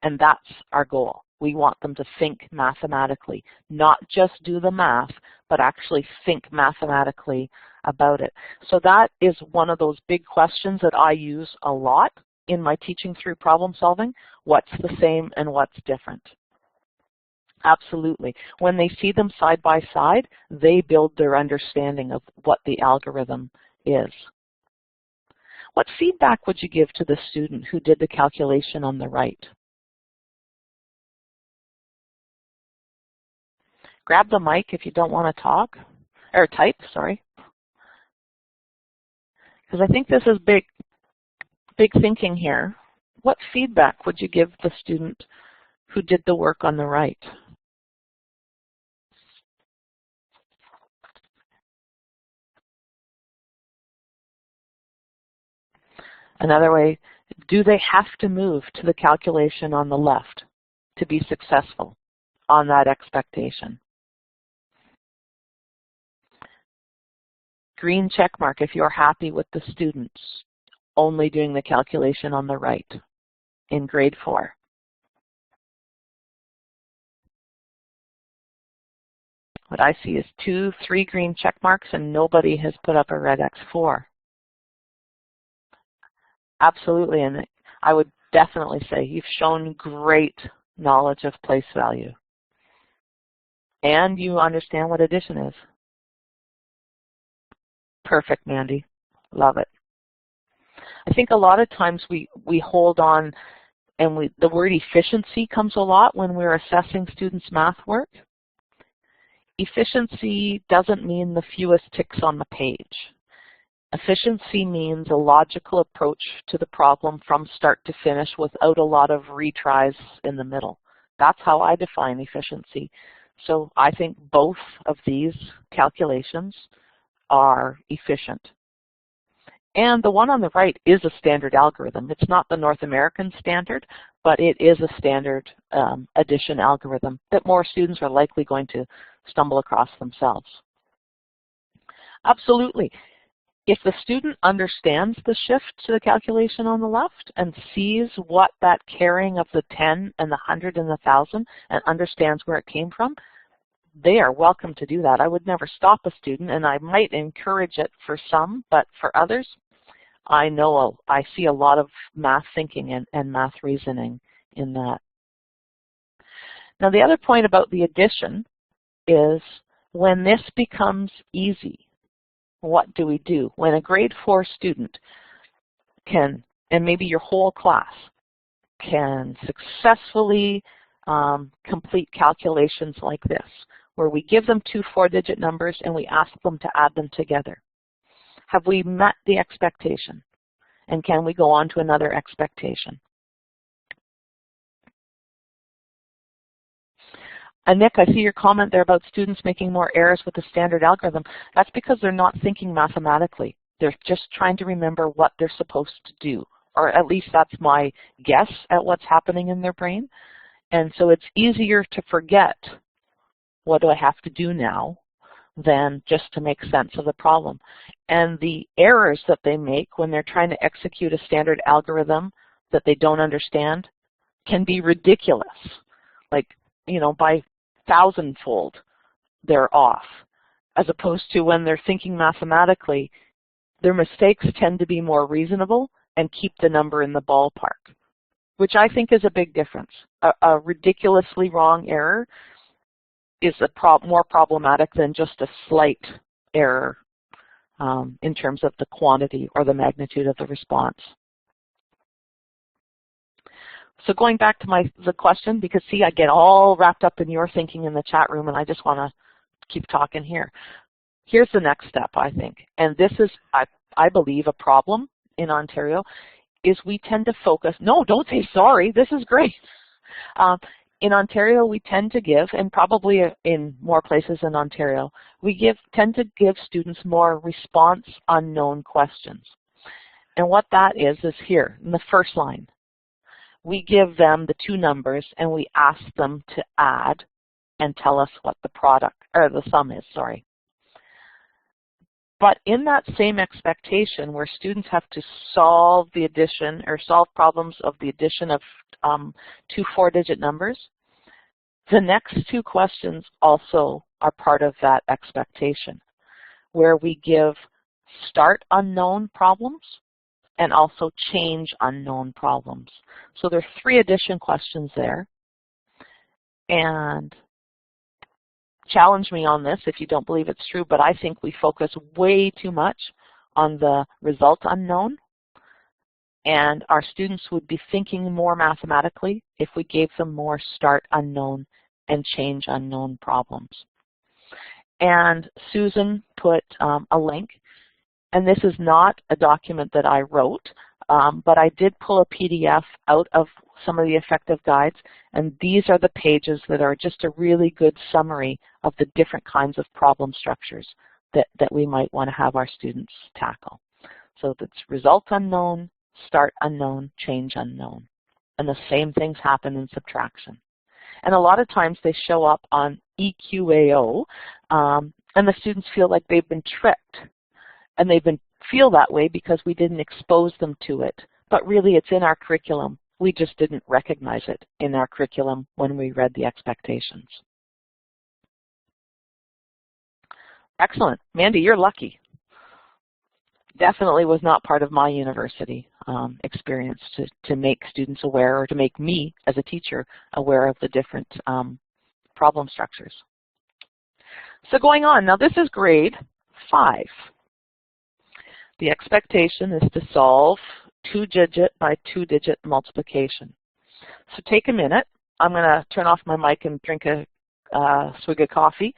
Speaker 2: And that's our goal. We want them to think mathematically, not just do the math, but actually think mathematically about it. So that is one of those big questions that I use a lot in my teaching through problem solving. What's the same and what's different? Absolutely. When they see them side by side, they build their understanding of what the algorithm is. What feedback would you give to the student who did the calculation on the right? Grab the mic if you don't want to talk, or type, sorry. Because I think this is big thinking here. What feedback would you give the student who did the work on the right? Another way, do they have to move to the calculation on the left to be successful on that expectation? Green check mark if you're happy with the students only doing the calculation on the right in grade 4. What I see is 2, 3 green check marks and nobody has put up a red X4. Absolutely, and I would definitely say you've shown great knowledge of place value. And you understand what addition is. Perfect, Mandy. Love it. I think a lot of times we hold on, and the word efficiency comes a lot when we're assessing students' math work. Efficiency doesn't mean the fewest ticks on the page. Efficiency means a logical approach to the problem from start to finish without a lot of retries in the middle. That's how I define efficiency. So I think both of these calculations are efficient. And the one on the right is a standard algorithm. It's not the North American standard, but it is a standard addition algorithm that more students are likely going to stumble across themselves. Absolutely. If the student understands the shift to the calculation on the left and sees what that carrying of the 10 and the 100 and the 1,000 and understands where it came from, they are welcome to do that. I would never stop a student, and I might encourage it for some, but for others, I see a lot of math thinking and math reasoning in that. Now the other point about the addition is when this becomes easy, what do we do? When a grade 4 student can, and maybe your whole class, can successfully complete calculations like this, where we give them 2 4-digit numbers and we ask them to add them together. Have we met the expectation? And can we go on to another expectation? Nick, I see your comment there about students making more errors with the standard algorithm. That's because they're not thinking mathematically. They're just trying to remember what they're supposed to do, or at least that's my guess at what's happening in their brain. And so it's easier to forget, what do I have to do now, than just to make sense of the problem. And the errors that they make when they're trying to execute a standard algorithm that they don't understand can be ridiculous. Like, you know, by 1,000-fold they're off. As opposed to when they're thinking mathematically, their mistakes tend to be more reasonable and keep the number in the ballpark, which I think is a big difference. A ridiculously wrong error is more problematic than just a slight error in terms of the quantity or the magnitude of the response. So going back to the question, because see, I get all wrapped up in your thinking in the chat room and I just want to keep talking here. Here's the next step, I think, and this is, I believe, a problem in Ontario, is we tend to focus, no, don't say sorry, this is great. In Ontario, we tend to give, and probably in more places in Ontario, we tend to give students more response unknown questions. And what that is here in the first line. We give them the two numbers and we ask them to add and tell us what the product, or the sum is, sorry. But in that same expectation where students have to solve the addition or solve problems of the addition of two 4-digit numbers, the next two questions also are part of that expectation, where we give start unknown problems and also change unknown problems. So there are 3 addition questions there. And challenge me on this if you don't believe it's true, but I think we focus way too much on the result unknown, and our students would be thinking more mathematically if we gave them more start unknown and change unknown problems. And Susan put a link, and this is not a document that I wrote, but I did pull a PDF out of some of the effective guides, and these are the pages that are just a really good summary of the different kinds of problem structures that we might want to have our students tackle. So that's result unknown, start unknown, change unknown. And the same things happen in subtraction. And a lot of times they show up on EQAO, and the students feel like they've been tricked. And they feel that way because we didn't expose them to it. But really it's in our curriculum. We just didn't recognize it in our curriculum when we read the expectations. Excellent. Mandy, you're lucky. Definitely was not part of my university experience to make students aware, or to make me as a teacher aware of the different problem structures. So going on, now this is grade 5. The expectation is to solve 2-digit by 2-digit multiplication. So take a minute. I'm going to turn off my mic and drink a swig of coffee.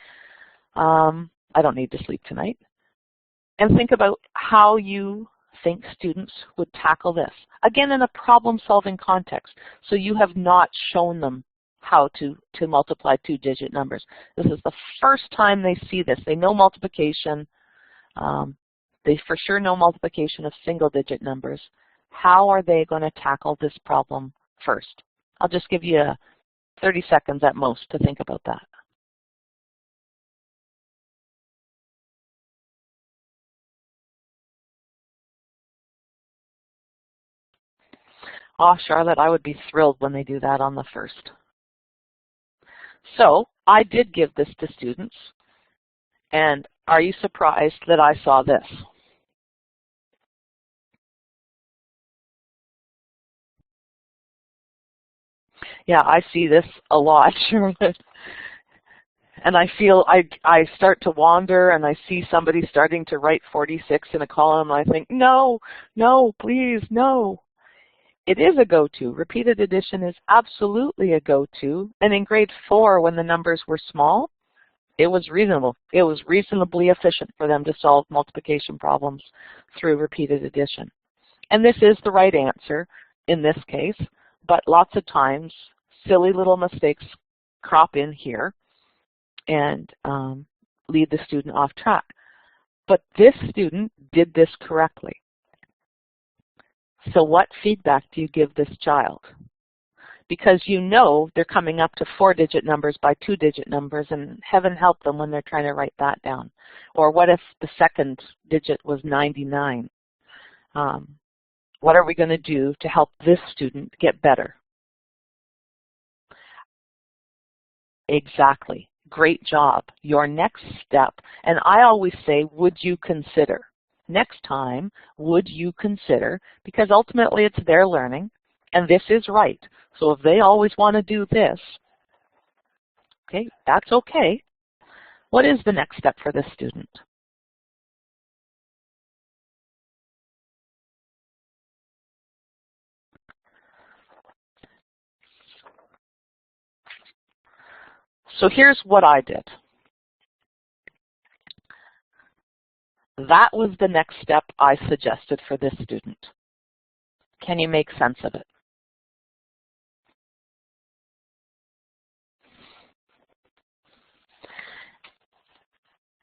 Speaker 2: I don't need to sleep tonight. And think about how you think students would tackle this. Again, in a problem-solving context. So you have not shown them how to multiply 2-digit numbers. This is the first time they see this. They know multiplication. They for sure know multiplication of single-digit numbers. How are they going to tackle this problem first? I'll just give you 30 seconds at most to think about that. Oh, Charlotte, I would be thrilled when they do that on the first. So I did give this to students, and are you surprised that I saw this? Yeah, I see this a lot, Charlotte. And I feel I start to wander, and I see somebody starting to write 46 in a column, and I think, no, no, please, no. It is a go-to. Repeated addition is absolutely a go-to. And in grade 4, when the numbers were small, it was reasonable. It was reasonably efficient for them to solve multiplication problems through repeated addition. And this is the right answer in this case, but lots of times silly little mistakes crop in here and lead the student off track. But this student did this correctly. So what feedback do you give this child? Because you know they're coming up to 4-digit numbers by 2-digit numbers, and heaven help them when they're trying to write that down. Or what if the second digit was 99? What are we going to do to help this student get better? Exactly. Great job. Your next step, and I always say, would you consider? Next time, would you consider? Because ultimately it's their learning, and this is right. So if they always want to do this, okay, that's okay. What is the next step for this student? So here's what I did. That was the next step I suggested for this student. Can you make sense of it?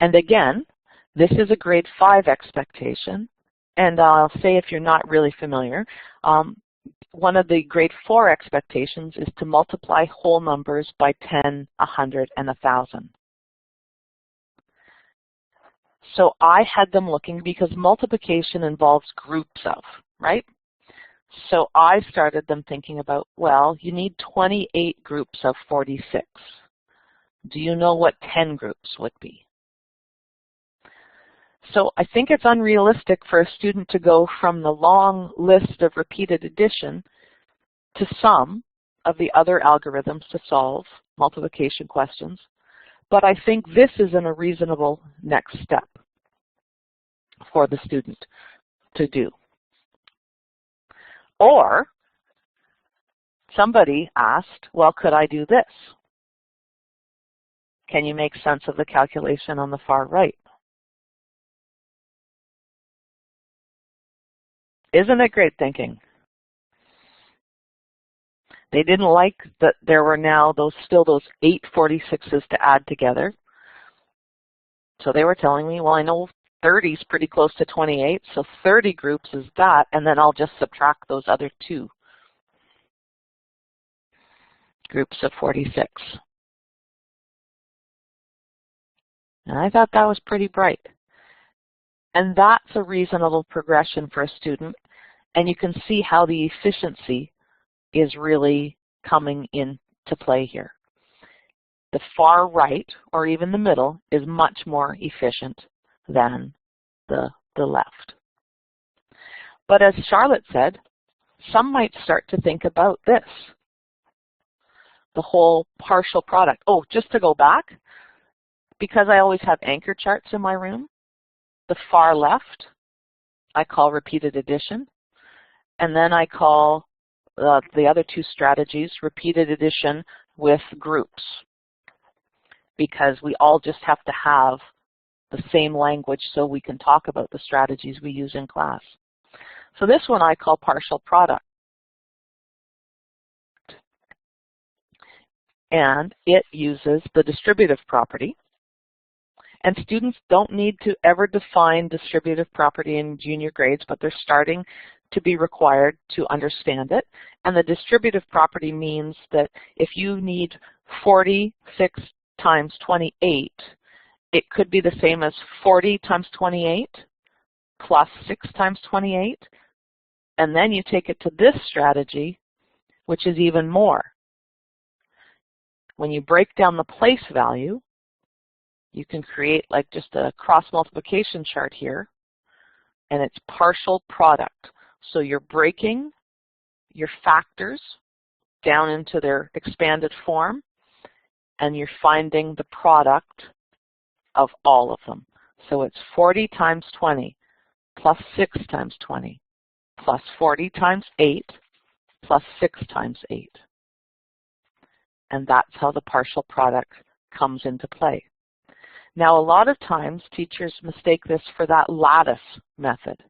Speaker 2: And again, this is a grade 5 expectation. And I'll say if you're not really familiar, one of the grade 4 expectations is to multiply whole numbers by 10, 100, and 1,000. So I had them looking because multiplication involves groups of, right? So I started them thinking about, well, you need 28 groups of 46. Do you know what 10 groups would be? So I think it's unrealistic for a student to go from the long list of repeated addition to some of the other algorithms to solve multiplication questions, but I think this is a reasonable next step for the student to do. Or somebody asked, well, could I do this? Can you make sense of the calculation on the far right? Isn't it great thinking? They didn't like that there were now still those 8 46s to add together. So they were telling me, well, I know 30 is pretty close to 28, so 30 groups is that, and then I'll just subtract those other 2 groups of 46. And I thought that was pretty bright. And that's a reasonable progression for a student, and you can see how the efficiency is really coming into play here. The far right, or even the middle, is much more efficient than the left. But as Charlotte said, some might start to think about this, the whole partial product. Oh, just to go back, because I always have anchor charts in my room, the far left I call repeated addition, and then I call the other 2 strategies repeated addition with groups, because we all just have to have the same language so we can talk about the strategies we use in class. So this one I call partial product. And it uses the distributive property. And students don't need to ever define distributive property in junior grades, but they're starting to be required to understand it. And the distributive property means that if you need 46 times 28, it could be the same as 40 times 28 plus 6 times 28. And then you take it to this strategy, which is even more. When you break down the place value, you can create like just a cross multiplication chart here, and it's partial product. So you're breaking your factors down into their expanded form, and you're finding the product of all of them. So it's 40 times 20 plus 6 times 20 plus 40 times 8 plus 6 times 8. And that's how the partial product comes into play. Now, a lot of times teachers mistake this for that lattice method.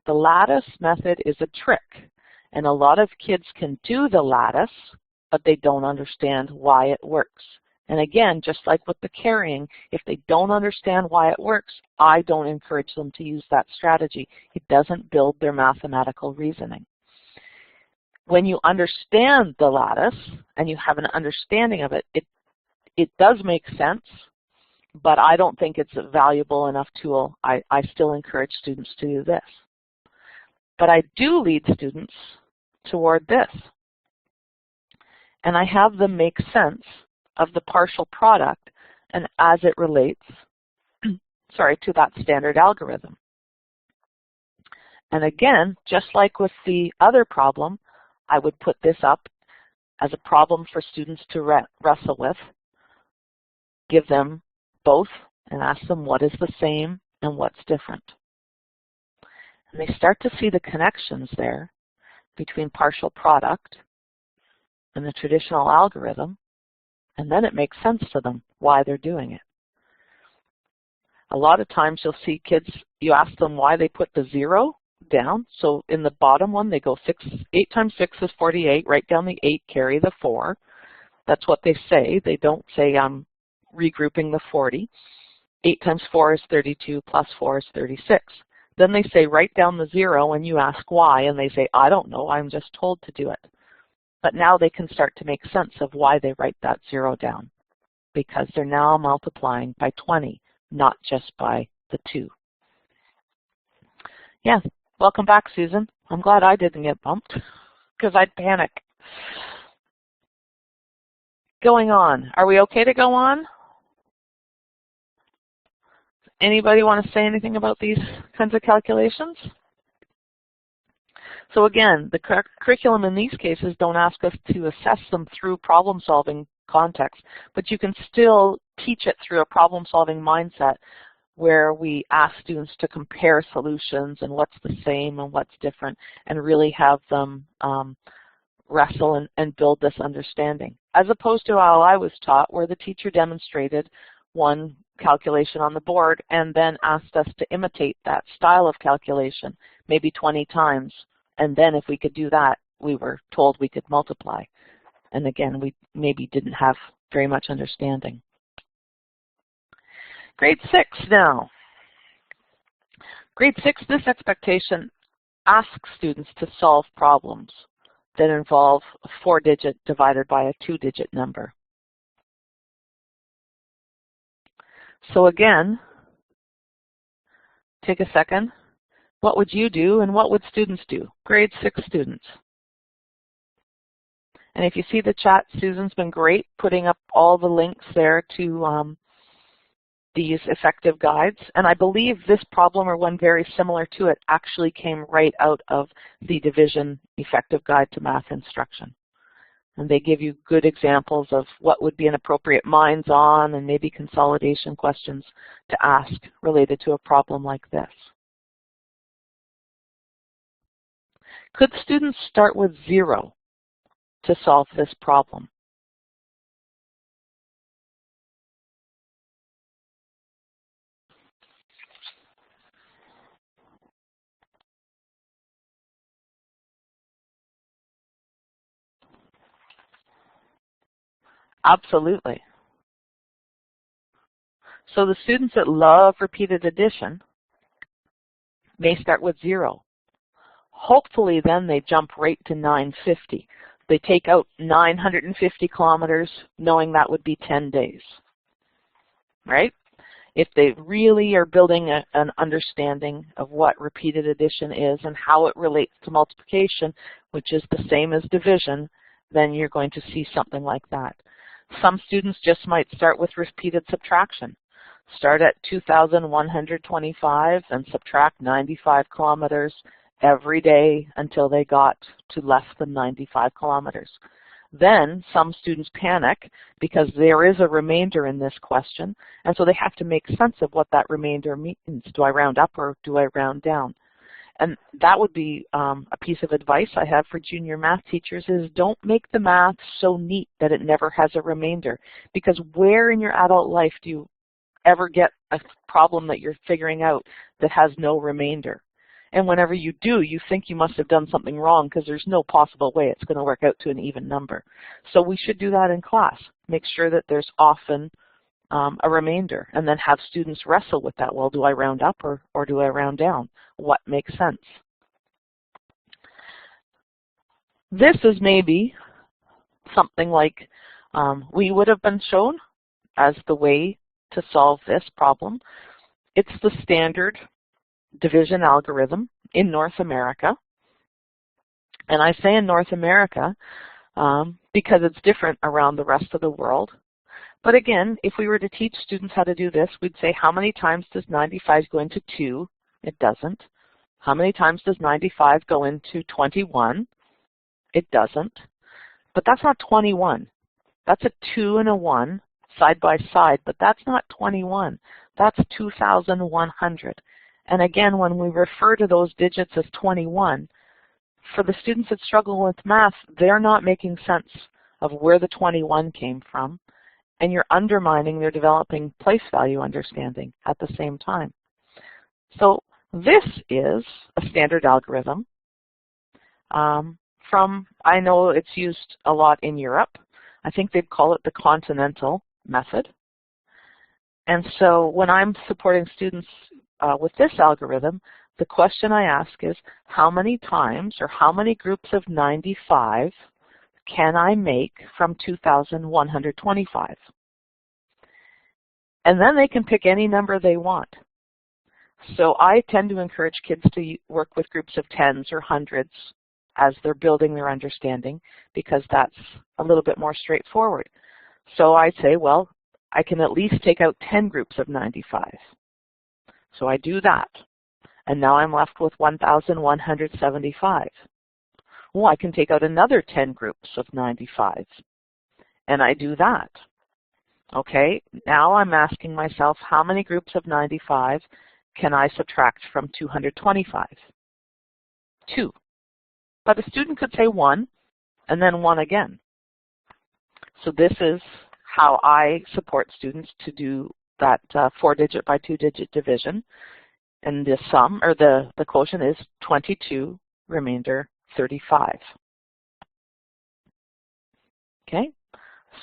Speaker 2: The lattice method is a trick, and a lot of kids can do the lattice, but they don't understand why it works. And again, just like with the carrying, if they don't understand why it works, I don't encourage them to use that strategy. It doesn't build their mathematical reasoning. When you understand the lattice and you have an understanding of it, it does make sense, but I don't think it's a valuable enough tool. I still encourage students to do this. But I do lead students toward this. And I have them make sense of the partial product and as it relates to that standard algorithm. And again, just like with the other problem, I would put this up as a problem for students to wrestle with, give them both, and ask them what is the same and what's different. And they start to see the connections there between partial product and the traditional algorithm, and then it makes sense to them why they're doing it. A lot of times you'll see kids, you ask them why they put the 0, down. So in the bottom one, they go 8 times 6 is 48. Write down the 8, carry the 4. That's what they say. They don't say I'm regrouping the 40. 8 times 4 is 32, plus 4 is 36. Then they say write down the 0, and you ask why, and they say, I don't know, I'm just told to do it. But now they can start to make sense of why they write that 0 down, because they're now multiplying by 20, not just by the 2. Yeah, welcome back, Susan. I'm glad I didn't get bumped, because I'd panic. Going on. Are we okay to go on? Anybody want to say anything about these kinds of calculations? So again, the curriculum in these cases don't ask us to assess them through problem-solving context, but you can still teach it through a problem-solving mindset where we ask students to compare solutions and what's the same and what's different, and really have them wrestle and build this understanding. As opposed to how I was taught, where the teacher demonstrated one calculation on the board and then asked us to imitate that style of calculation, maybe 20 times. And then if we could do that, we were told we could multiply. And again, we maybe didn't have very much understanding. Grade 6 now. Grade 6, this expectation asks students to solve problems that involve a 4-digit divided by a 2-digit number. So again, take a second. What would you do and what would students do? Grade 6 students. And if you see the chat, Susan's been great putting up all the links there to these effective guides. And I believe this problem, or one very similar to it, actually came right out of the Division Effective Guide to Math Instruction. And they give you good examples of what would be an appropriate minds-on and maybe consolidation questions to ask related to a problem like this. Could students start with 0 to solve this problem? Absolutely. So the students that love repeated addition may start with 0. Hopefully then they jump right to 950. They take out 950 kilometers knowing that would be 10 days, right? If they really are building an understanding of what repeated addition is and how it relates to multiplication, which is the same as division, then you're going to see something like that. Some students just might start with repeated subtraction. Start at 2,125 and subtract 95 kilometers every day until they got to less than 95 kilometers. Then some students panic because there is a remainder in this question, and so they have to make sense of what that remainder means. Do I round up or do I round down? And that would be a piece of advice I have for junior math teachers is don't make the math so neat that it never has a remainder. Because where in your adult life do you ever get a problem that you're figuring out that has no remainder? And whenever you do, you think you must have done something wrong because there's no possible way it's going to work out to an even number. So we should do that in class. Make sure that there's often a remainder, and then have students wrestle with that. Well, do I round up or do I round down? What makes sense? This is maybe something like we would have been shown as the way to solve this problem. It's the standard division algorithm in North America. And I say in North America because it's different around the rest of the world. But again, if we were to teach students how to do this, we'd say how many times does 95 go into 2? It doesn't. How many times does 95 go into 21? It doesn't. But that's not 21. That's a 2 and a 1 side by side, but that's not 21. That's 2,100. And again, when we refer to those digits as 21, for the students that struggle with math, they're not making sense of where the 21 came from, and you're undermining their developing place value understanding at the same time. So This is a standard algorithm I know it's used a lot in Europe. I think they'd call it the continental method. And so when I'm supporting students with this algorithm, the question I ask is, how many times or how many groups of 95 can I make from 2,125? And then they can pick any number they want. So I tend to encourage kids to work with groups of tens or hundreds as they're building their understanding, because that's a little bit more straightforward. So I say, well, I can at least take out 10 groups of 95. So I do that. And now I'm left with 1,175. Well, I can take out another 10 groups of 95. And I do that. Okay, now I'm asking myself, how many groups of 95 can I subtract from 225? 2. But a student could say 1, and then 1 again. So this is how I support students to do that 4-digit by 2-digit division. And the sum, or the quotient, is 22, remainder 35. Okay,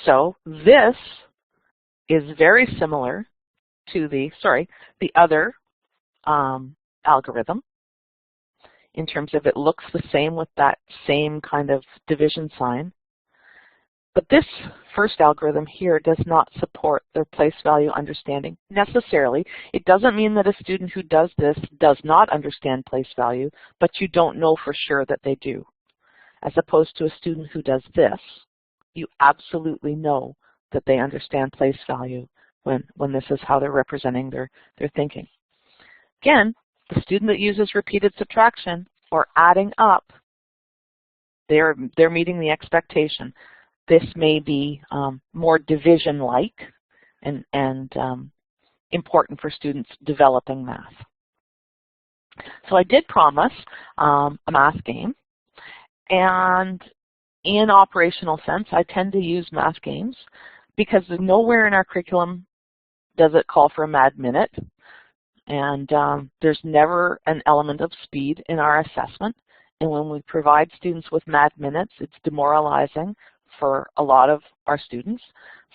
Speaker 2: so this is very similar to the other algorithm, in terms of it looks the same with that same kind of division sign. But this first algorithm here does not support their place value understanding necessarily. It doesn't mean that a student who does this does not understand place value, but you don't know for sure that they do. As opposed to a student who does this, you absolutely know that they understand place value when this is how they're representing their thinking. Again, the student that uses repeated subtraction or adding up, they're meeting the expectation. This may be more division-like and important for students developing math. So I did promise a math game, and in operational sense, I tend to use math games because nowhere in our curriculum does it call for a mad minute. And there's never an element of speed in our assessment. And when we provide students with mad minutes, it's demoralizing for a lot of our students.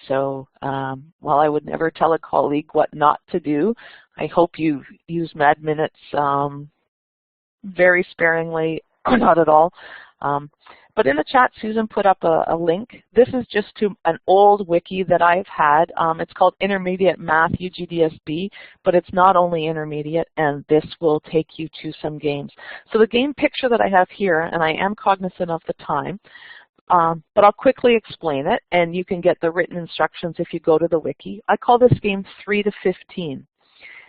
Speaker 2: So while I would never tell a colleague what not to do, I hope you use mad minutes very sparingly or not at all. But in the chat, Susan put up a link. This is just to an old wiki that I've had. It's called Intermediate Math UGDSB, but it's not only intermediate, and this will take you to some games. So the game picture that I have here, and I am cognizant of the time, but I'll quickly explain it, and you can get the written instructions if you go to the wiki. I call this game 3 to 15.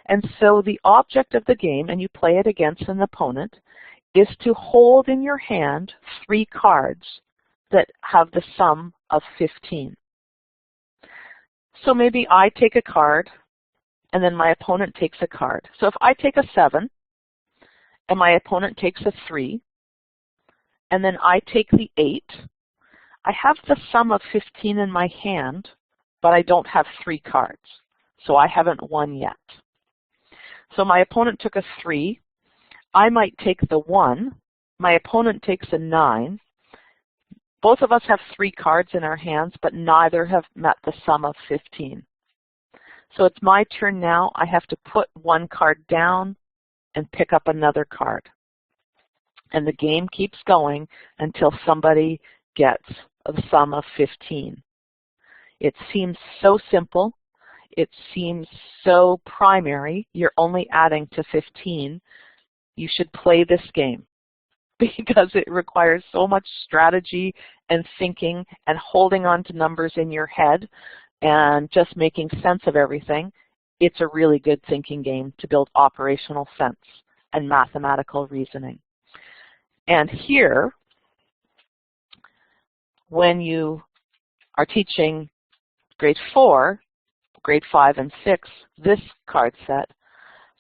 Speaker 2: And so the object of the game, and you play it against an opponent, is to hold in your hand 3 cards that have the sum of 15. So maybe I take a card, and then my opponent takes a card. So if I take a 7, and my opponent takes a 3, and then I take the 8, I have the sum of 15 in my hand, but I don't have 3 cards. So I haven't won yet. So my opponent took a 3. I might take the 1, my opponent takes a 9. Both of us have 3 cards in our hands, but neither have met the sum of 15. So it's my turn now. I have to put 1 card down and pick up another card. And the game keeps going until somebody gets the sum of 15. It seems so simple. It seems so primary. You're only adding to 15. You should play this game because it requires so much strategy and thinking and holding on to numbers in your head and just making sense of everything. It's a really good thinking game to build operational sense and mathematical reasoning. And here, when you are teaching grade 4, grade 5, and 6, this card set,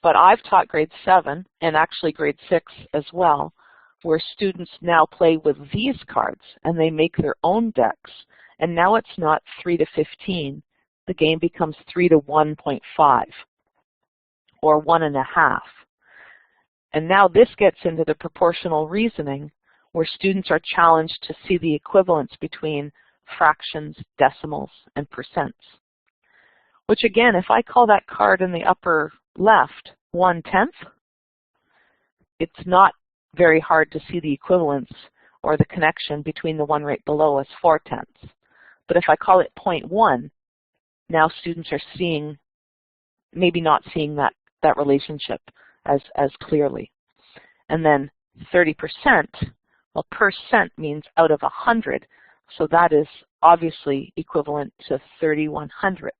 Speaker 2: but I've taught grade 7 and actually grade 6 as well, where students now play with these cards and they make their own decks. And now it's not 3 to 15. The game becomes 3 to 1.5 or 1.5. And now this gets into the proportional reasoning, where students are challenged to see the equivalence between fractions, decimals, and percents. Which again, if I call that card in the upper left 1/10, it's not very hard to see the equivalence or the connection between the one right below as 4/10. But if I call it 0.1, now students are seeing, maybe not seeing that relationship as clearly. And then 30%, well, percent means out of 100, so that is obviously equivalent to 31/100ths.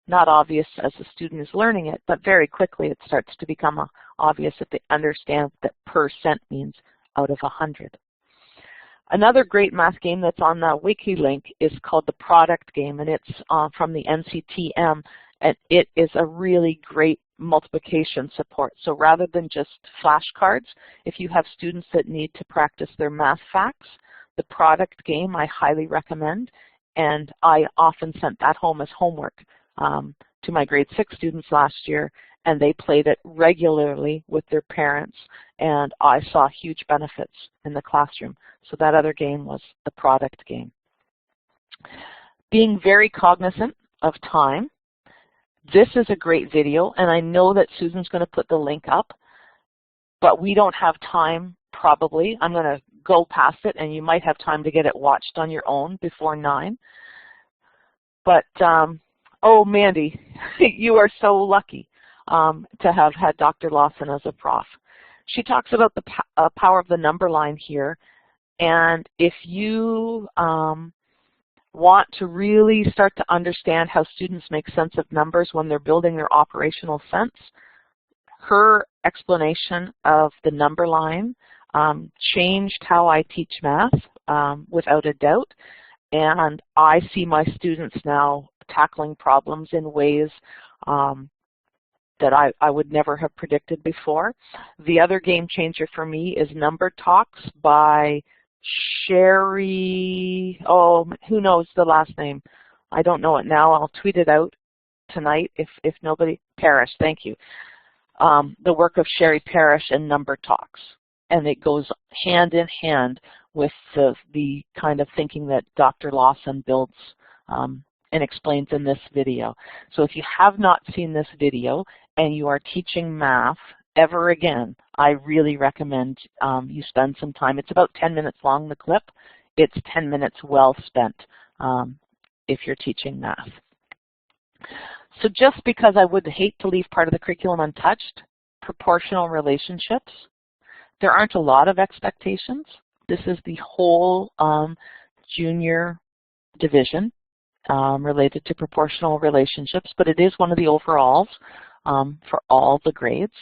Speaker 2: Not obvious as the student is learning it, but very quickly it starts to become obvious if they understand that percent means out of 100. Another great math game that's on the wiki link is called the product game, and it's from the NCTM, and it is a really great multiplication support. So rather than just flashcards, if you have students that need to practice their math facts, the product game I highly recommend, and I often sent that home as homework to my grade 6 students last year, and they played it regularly with their parents, and I saw huge benefits in the classroom. So that other game was the product game. Being very cognizant of time. This is a great video, and I know that Susan's going to put the link up, but we don't have time probably. I'm going to go past it, and you might have time to get it watched on your own before 9. But, oh, Mandy, you are so lucky to have had Dr. Lawson as a prof. She talks about the power of the number line here, and if you want to really start to understand how students make sense of numbers when they're building their operational sense, her explanation of the number line changed how I teach math without a doubt, and I see my students now tackling problems in ways that I would never have predicted before. The other game changer for me is Number Talks by Sherry, oh, who knows the last name? I don't know it now. I'll tweet it out tonight if nobody, Parrish, thank you. The work of Sherry Parrish and Number Talks. And it goes hand in hand with the kind of thinking that Dr. Lawson builds and explains in this video. So if you have not seen this video and you are teaching math ever again, I really recommend you spend some time. It's about 10 minutes long, the clip. It's 10 minutes well spent if you're teaching math. So just because I would hate to leave part of the curriculum untouched, proportional relationships, there aren't a lot of expectations. This is the whole junior division related to proportional relationships, but it is one of the overalls for all the grades.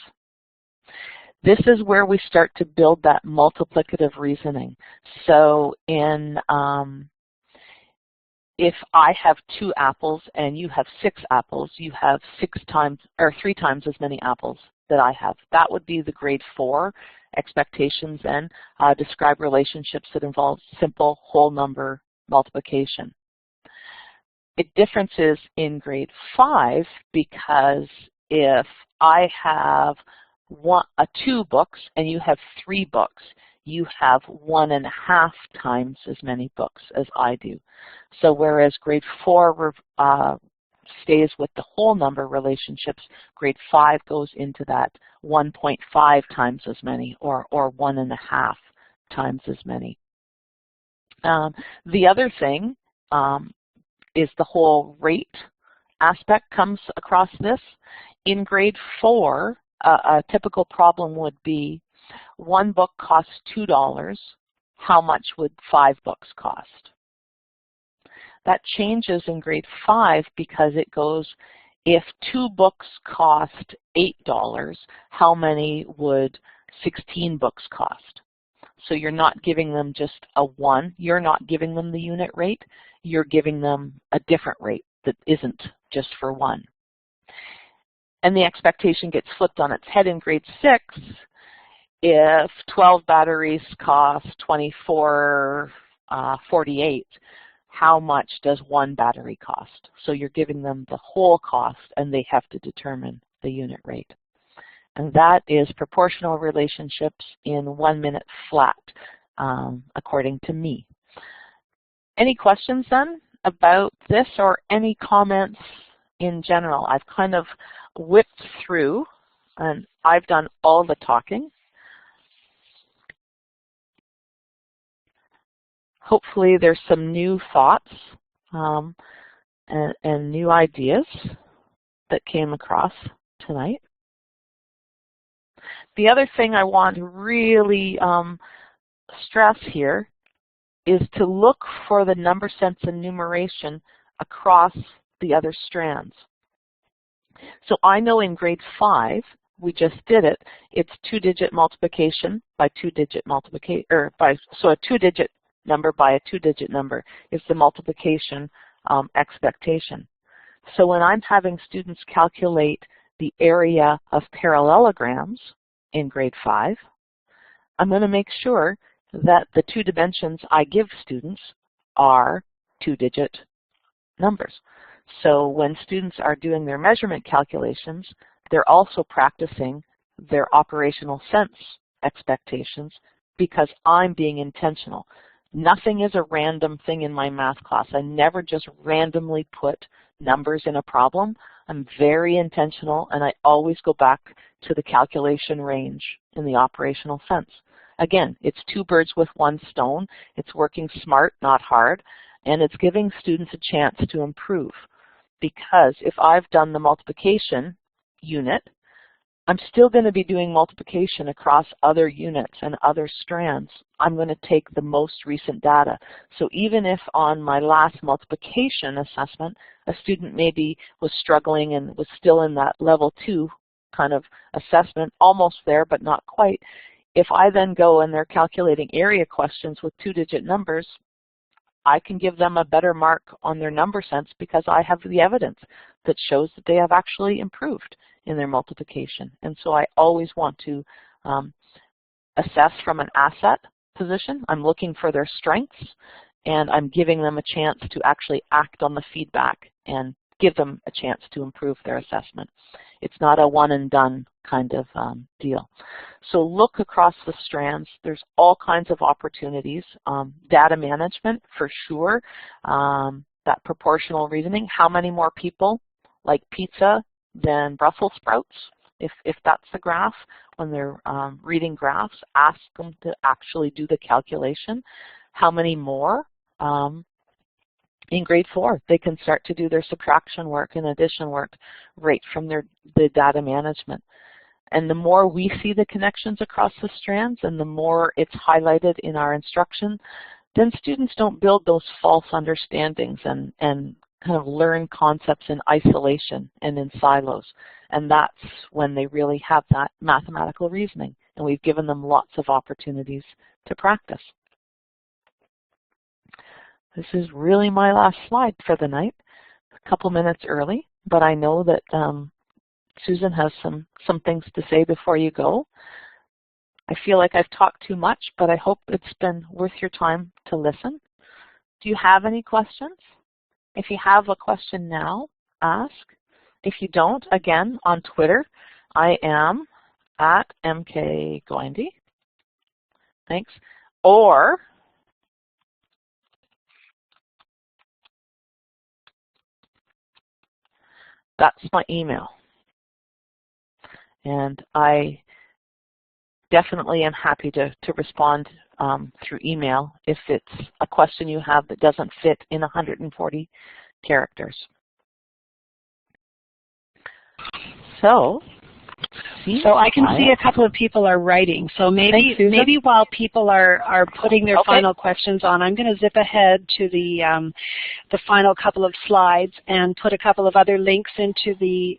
Speaker 2: This is where we start to build that multiplicative reasoning. So in if I have 2 apples and you have 6 apples, you have 3 times as many apples that I have. That would be the grade 4 expectations then. Describe relationships that involve simple whole number multiplication. It differences in grade 5 because if I have 2 books and you have 3 books, you have 1.5 times as many books as I do. So whereas grade 4 stays with the whole number relationships, grade 5 goes into that 1.5 times as many or 1.5 times as many. The other thing is the whole rate aspect comes across this. In grade 4, a typical problem would be 1 book costs $2. How much would 5 books cost? That changes in grade 5 because it goes, if 2 books cost $8, how many would 16 books cost? So you're not giving them just a 1. You're not giving them the unit rate. You're giving them a different rate that isn't just for 1. And the expectation gets flipped on its head in grade 6. If 12 batteries cost $24.48, how much does 1 battery cost? So you're giving them the whole cost, and they have to determine the unit rate. and that is proportional relationships in 1 minute flat, according to me. Any questions then about this, or any comments in general? I've kind of whipped through, and I've done all the talking. Hopefully there's some new thoughts and new ideas that came across tonight. The other thing I want to really stress here is to look for the number sense enumeration across the other strands. So I know in grade 5, we just did it, it's 2-digit multiplication by 2-digit multiplication, so a 2-digit number by a 2-digit number is the multiplication expectation. So when I'm having students calculate the area of parallelograms in grade 5, I'm going to make sure that the 2 dimensions I give students are 2-digit numbers. So when students are doing their measurement calculations, they're also practicing their operational sense expectations because I'm being intentional. Nothing is a random thing in my math class. I never just randomly put numbers in a problem. I'm very intentional, and I always go back to the calculation range in the operational sense. Again, it's 2 birds with 1 stone. It's working smart, not hard, and it's giving students a chance to improve. Because if I've done the multiplication unit, I'm still going to be doing multiplication across other units and other strands. I'm going to take the most recent data. So even if on my last multiplication assessment, a student maybe was struggling and was still in that level 2 kind of assessment, almost there but not quite, if I then go and they're calculating area questions with 2-digit numbers, I can give them a better mark on their number sense because I have the evidence that shows that they have actually improved in their multiplication. And so I always want to assess from an asset position. I'm looking for their strengths, and I'm giving them a chance to actually act on the feedback and give them a chance to improve their assessment. It's not a one and done kind of deal. So look across the strands. There's all kinds of opportunities. Data management, for sure. That proportional reasoning. How many more people like pizza than Brussels sprouts? If that's the graph, when they're reading graphs, ask them to actually do the calculation. How many more? In grade 4, they can start to do their subtraction work and addition work right from the data management. And the more we see the connections across the strands and the more it's highlighted in our instruction, then students don't build those false understandings and kind of learn concepts in isolation and in silos. And that's when they really have that mathematical reasoning. And we've given them lots of opportunities to practice. This is really my last slide for the night, a couple minutes early, but I know that Susan has some things to say before you go. I feel like I've talked too much, but I hope it's been worth your time to listen. Do you have any questions? If you have a question now, ask. If you don't, again, on Twitter, I am at mkgoindy. Thanks. Or that's my email. And I definitely am happy to respond through email if it's a question you have that doesn't fit in 140 characters. So I can see a couple of people are writing. So maybe while people are putting their final questions on, I'm going to zip ahead to the final couple of slides and put a couple of other links into the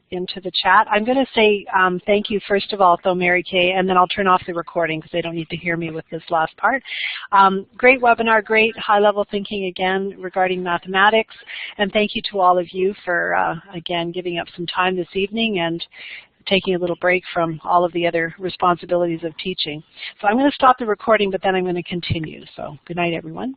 Speaker 2: chat. I'm going to say thank you first of all, though, Mary Kay, and then I'll turn off the recording because they don't need to hear me with this last part. Great webinar, great high-level thinking again regarding mathematics, and thank you to all of you for again giving up some time this evening and taking a little break from all of the other responsibilities of teaching. So I'm going to stop the recording, but then I'm going to continue. So good night, everyone.